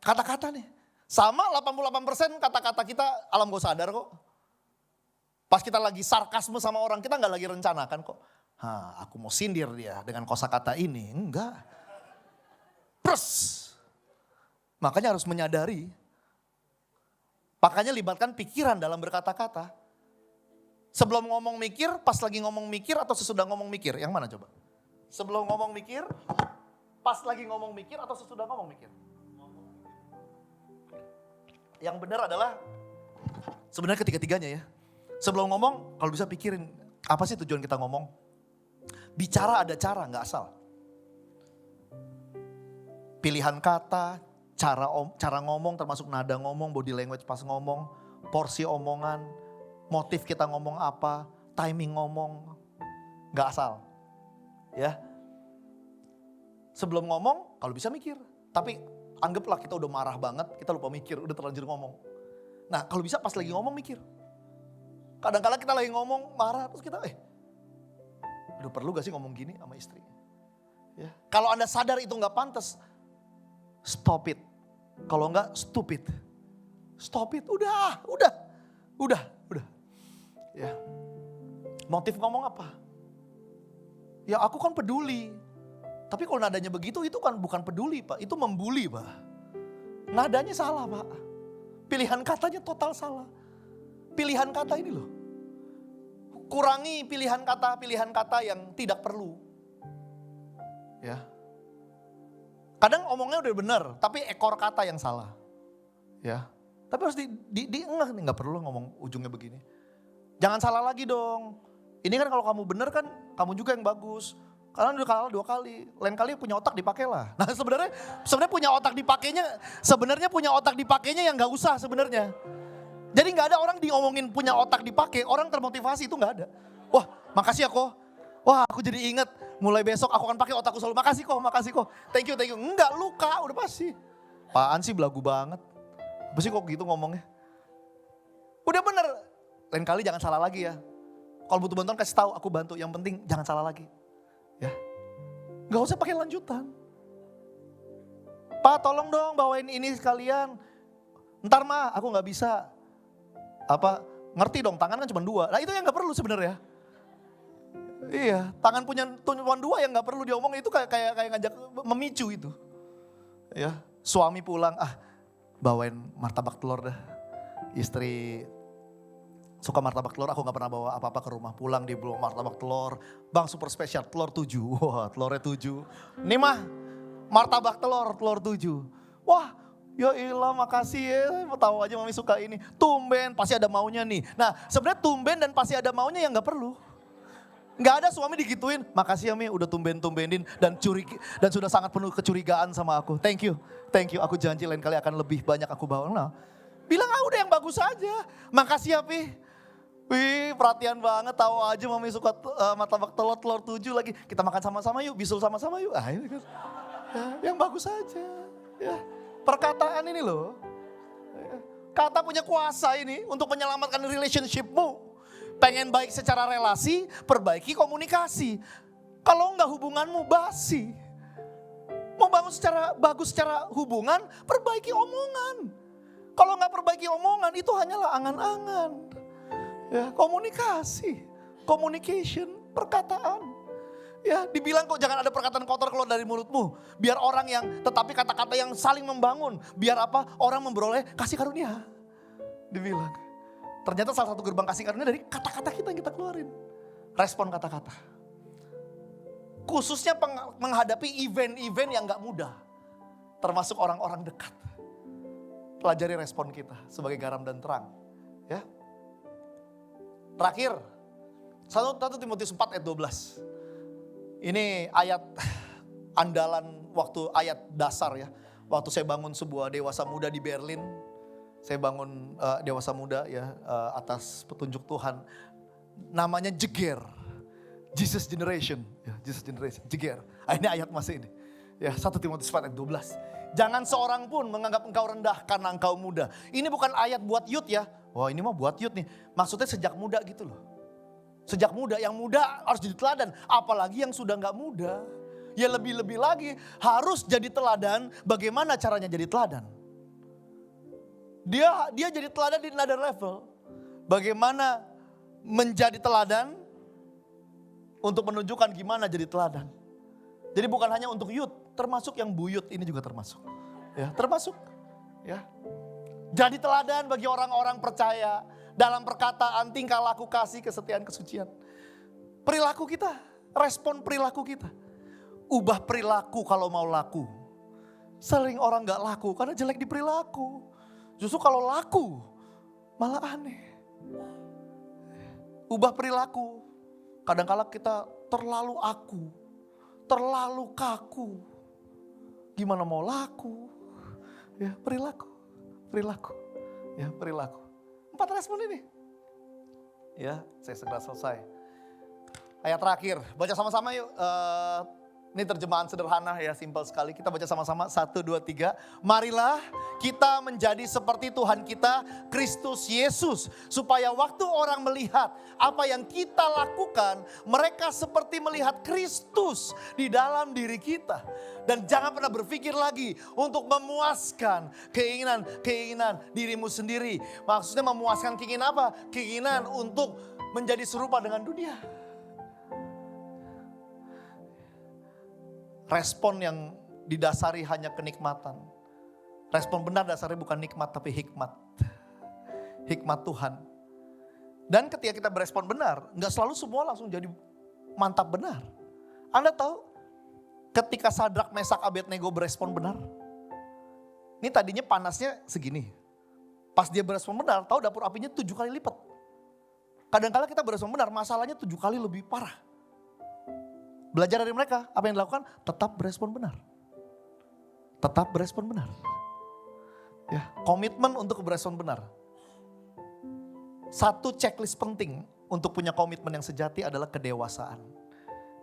Kata-kata nih. Sama 88% kata-kata kita alam gak sadar kok. Pas kita lagi sarkasme sama orang, kita gak lagi rencanakan kok. Aku mau sindir dia dengan kosakata ini. Enggak. Pres. Makanya harus menyadari. Makanya libatkan pikiran dalam berkata-kata. Sebelum ngomong mikir, pas lagi ngomong mikir atau sesudah ngomong mikir? Yang mana coba? Sebelum ngomong mikir, Pas lagi ngomong mikir atau sesudah ngomong mikir? Yang benar adalah sebenarnya ketiga-tiganya ya. Sebelum ngomong, kalau bisa pikirin apa sih tujuan kita ngomong. Bicara ada cara, nggak asal. Pilihan kata, cara ngomong termasuk nada ngomong, body language pas ngomong, porsi omongan, motif kita ngomong apa, timing ngomong, nggak asal. Ya. Sebelum ngomong, kalau bisa mikir. Tapi anggaplah kita udah marah banget, kita lupa mikir, udah terlanjur ngomong. Nah kalau bisa pas lagi ngomong mikir. Kadang-kadang kita lagi ngomong marah, terus kita udah perlu gak sih ngomong gini sama istri? Ya. Kalau Anda sadar itu gak pantas, stop it. Kalau enggak stupid. Stop it, udah. Ya. Motif ngomong apa? Ya aku kan peduli. Tapi kalau nadanya begitu itu kan bukan peduli Pak, itu membuli Pak. Nadanya salah Pak. Pilihan katanya total salah. Pilihan kata ini loh. Kurangi pilihan kata yang tidak perlu. Ya. Kadang omongnya udah benar, tapi ekor kata yang salah. Ya. Tapi harus diengah nih, nggak perlu ngomong ujungnya begini. Jangan salah lagi dong. Ini kan kalau kamu benar kan kamu juga yang bagus. Karena udah kalah 2 kali. Lain kali punya otak dipakailah. Nah sebenarnya punya otak dipakainya yang nggak usah sebenarnya. Jadi nggak ada orang diomongin punya otak dipakai, orang termotivasi itu nggak ada. Wah makasih ya kok. Wah aku jadi inget mulai besok aku akan pakai otakku selalu. Makasih kok. Thank you. Enggak luka udah pasti. Apaan sih belagu banget. Apa sih kok gitu ngomongnya. Udah bener. Lain kali jangan salah lagi ya. Kalau butuh bantuan kasih tahu aku bantu. Yang penting jangan salah lagi. Ya, nggak usah pakai lanjutan. Pak tolong dong bawain ini sekalian. Ntar mah aku nggak bisa. Ngerti dong tangan kan cuma 2. Nah itu yang nggak perlu sebenarnya. Iya, tangan punya cuma 2 yang nggak perlu diomong itu kayak ngajak memicu itu. Ya, suami pulang bawain martabak telur dah. Istri suka martabak telur, aku gak pernah bawa apa-apa ke rumah. Pulang dia bawa martabak telur. Bang super spesial, telur 7. Wah telurnya 7. Nih mah, martabak telur 7. Wah ya ilah makasih ya, tahu aja mami suka ini. Tumben pasti ada maunya nih. Nah sebenarnya tumben dan pasti ada maunya yang gak perlu. Gak ada suami digituin, makasih ya Mi udah tumbenin dan sudah sangat penuh kecurigaan sama aku. Thank you, aku janji lain kali akan lebih banyak aku bawa. Nah, bilang udah yang bagus aja, makasih ya Pi. Wih perhatian banget, tahu aja mami suka martabak telur 7 lagi. Kita makan sama-sama yuk, bisul sama-sama yuk. Ini kan. Ya, yang bagus aja. Ya. Perkataan ini loh. Ya. Kata punya kuasa ini untuk menyelamatkan relationshipmu. Pengen baik secara relasi, perbaiki komunikasi. Kalau enggak hubunganmu basi. Mau bangun bagus secara hubungan, perbaiki omongan. Kalau enggak perbaiki omongan itu hanyalah angan-angan. Ya, communication, perkataan. Ya, dibilang kok jangan ada perkataan kotor keluar dari mulutmu. Biar tetapi kata-kata yang saling membangun. Biar apa? Orang memperoleh kasih karunia. Dibilang. Ternyata salah satu gerbang kasih karunia dari kata-kata kita yang kita keluarin. Respon kata-kata. Khususnya menghadapi event-event yang gak mudah. Termasuk orang-orang dekat. Pelajari respon kita sebagai garam dan terang. Ya. Terakhir, 1 Timotius 4 ayat 12. Ini ayat andalan ayat dasar ya. Waktu saya bangun sebuah dewasa muda di Berlin. Saya bangun dewasa muda ya atas petunjuk Tuhan. Namanya Jeger. Jesus Generation. Ya, Jesus Generation, Jeger. Ini ayat masih ini. Ya, 1 Timotius 4 ayat 12. Jangan seorang pun menganggap engkau rendah karena engkau muda. Ini bukan ayat buat youth ya. Wah ini mah buat youth nih. Maksudnya sejak muda gitu loh. Sejak muda, yang muda harus jadi teladan. Apalagi yang sudah gak muda. Ya lebih-lebih lagi harus jadi teladan. Bagaimana caranya jadi teladan? Dia jadi teladan di another level. Bagaimana menjadi teladan untuk menunjukkan gimana jadi teladan. Jadi bukan hanya untuk youth, termasuk yang buyut ini juga termasuk. Ya, termasuk. Ya. Jadi teladan bagi orang-orang percaya dalam perkataan, tingkah laku, kasih, kesetiaan, kesucian. Perilaku kita, respon perilaku kita. ubah perilaku kalau mau laku. Sering orang gak laku karena jelek di perilaku. Justru kalau laku malah aneh. Ubah perilaku. Kadang-kala kita terlalu aku, terlalu kaku. Gimana mau laku? Ya perilaku, ya perilaku. 4 respon ini. Ya, saya segera selesai. Ayat terakhir, baca sama-sama yuk. Ini terjemahan sederhana ya, simpel sekali. Kita baca sama-sama, 1, 2, 3. Marilah kita menjadi seperti Tuhan kita, Kristus Yesus. Supaya waktu orang melihat apa yang kita lakukan, mereka seperti melihat Kristus di dalam diri kita. Dan jangan pernah berpikir lagi untuk memuaskan keinginan dirimu sendiri. Maksudnya memuaskan keinginan apa? Keinginan untuk menjadi serupa dengan dunia. Respon yang didasari hanya kenikmatan. Respon benar dasarnya bukan nikmat tapi hikmat. Hikmat Tuhan. Dan ketika kita berespon benar, gak selalu semua langsung jadi mantap benar. Anda tahu ketika Sadrak, Mesak, Abednego berespon benar. Ini tadinya panasnya segini. Pas dia berespon benar, tahu dapur apinya 7 kali lipat. Kadang-kadang kita berespon benar, masalahnya 7 kali lebih parah. Belajar dari mereka, apa yang dilakukan? Tetap berespon benar. Tetap berespon benar. Ya, komitmen untuk berespon benar. Satu checklist penting untuk punya komitmen yang sejati adalah kedewasaan.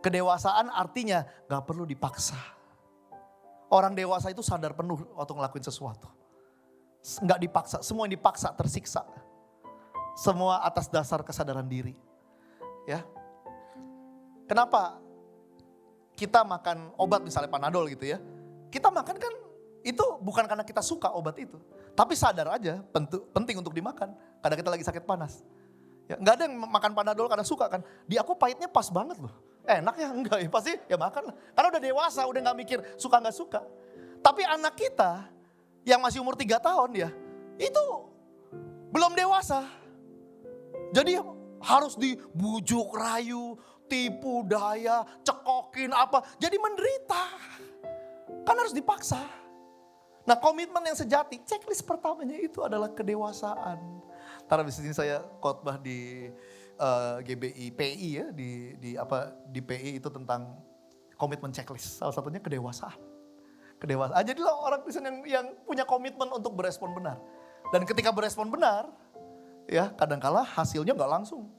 Kedewasaan artinya gak perlu dipaksa. Orang dewasa itu sadar penuh waktu ngelakuin sesuatu. Gak dipaksa, semua yang dipaksa tersiksa. Semua atas dasar kesadaran diri. Ya. Kenapa kita makan obat misalnya Panadol gitu ya. Kita makan kan itu bukan karena kita suka obat itu. Tapi sadar aja penting untuk dimakan. Kadang kita lagi sakit panas. Ya, gak ada yang makan Panadol karena suka kan. Di aku pahitnya pas banget loh. Enak ya? Enggak ya, pasti ya makan lah. Karena udah dewasa, udah gak mikir suka gak suka. Tapi anak kita yang masih umur 3 tahun ya, itu belum dewasa. Jadi harus dibujuk rayu, tipu daya, cekokin apa. Jadi menderita. Kan harus dipaksa. Nah komitmen yang sejati, checklist pertamanya itu adalah kedewasaan. Ntar abis ini saya khotbah di GBI PI ya, di PI itu tentang komitmen checklist. Salah satunya kedewasaan. Kedewasaan. Jadilah orang Kristen yang punya komitmen untuk berespon benar. Dan ketika berespon benar, ya kadangkala hasilnya gak langsung.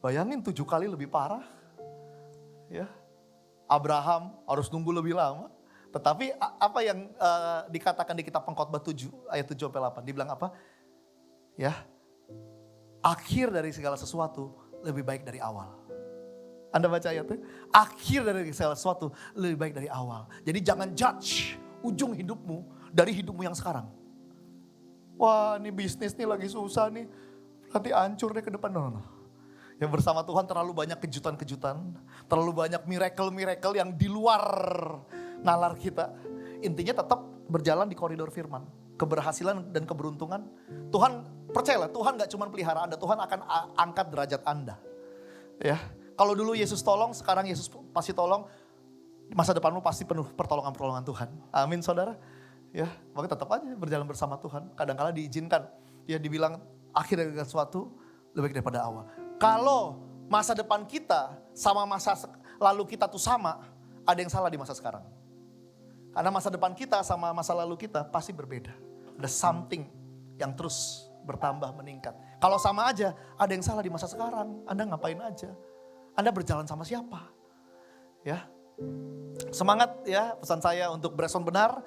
Bayangin 7 kali lebih parah. Ya, Abraham harus nunggu lebih lama. Tetapi apa yang dikatakan di kitab Pengkhotbah 7 ayat 7-8 dibilang apa? Ya, akhir dari segala sesuatu lebih baik dari awal. Anda baca ayatnya? Akhir dari segala sesuatu lebih baik dari awal. Jadi jangan judge ujung hidupmu dari hidupmu yang sekarang. Wah ini bisnis nih lagi susah nih. Nanti hancur deh ke depan. No. Yang bersama Tuhan terlalu banyak kejutan-kejutan. Terlalu banyak miracle-miracle yang di luar nalar kita. Intinya tetap berjalan di koridor firman. Keberhasilan dan keberuntungan. Tuhan percayalah, Tuhan gak cuma pelihara Anda. Tuhan akan angkat derajat Anda. Ya, kalau dulu Yesus tolong, sekarang Yesus pasti tolong. Masa depanmu pasti penuh pertolongan-pertolongan Tuhan. Amin saudara. Ya, makanya tetap aja berjalan bersama Tuhan. Kadang-kala diizinkan. Ya dibilang akhir dari sesuatu lebih baik daripada awal. Kalau masa depan kita sama masa lalu kita tuh sama, ada yang salah di masa sekarang. Karena masa depan kita sama masa lalu kita pasti berbeda. Ada something yang terus bertambah, meningkat. Kalau sama aja, ada yang salah di masa sekarang. Anda ngapain aja? Anda berjalan sama siapa? Ya, semangat ya pesan saya untuk berespon benar.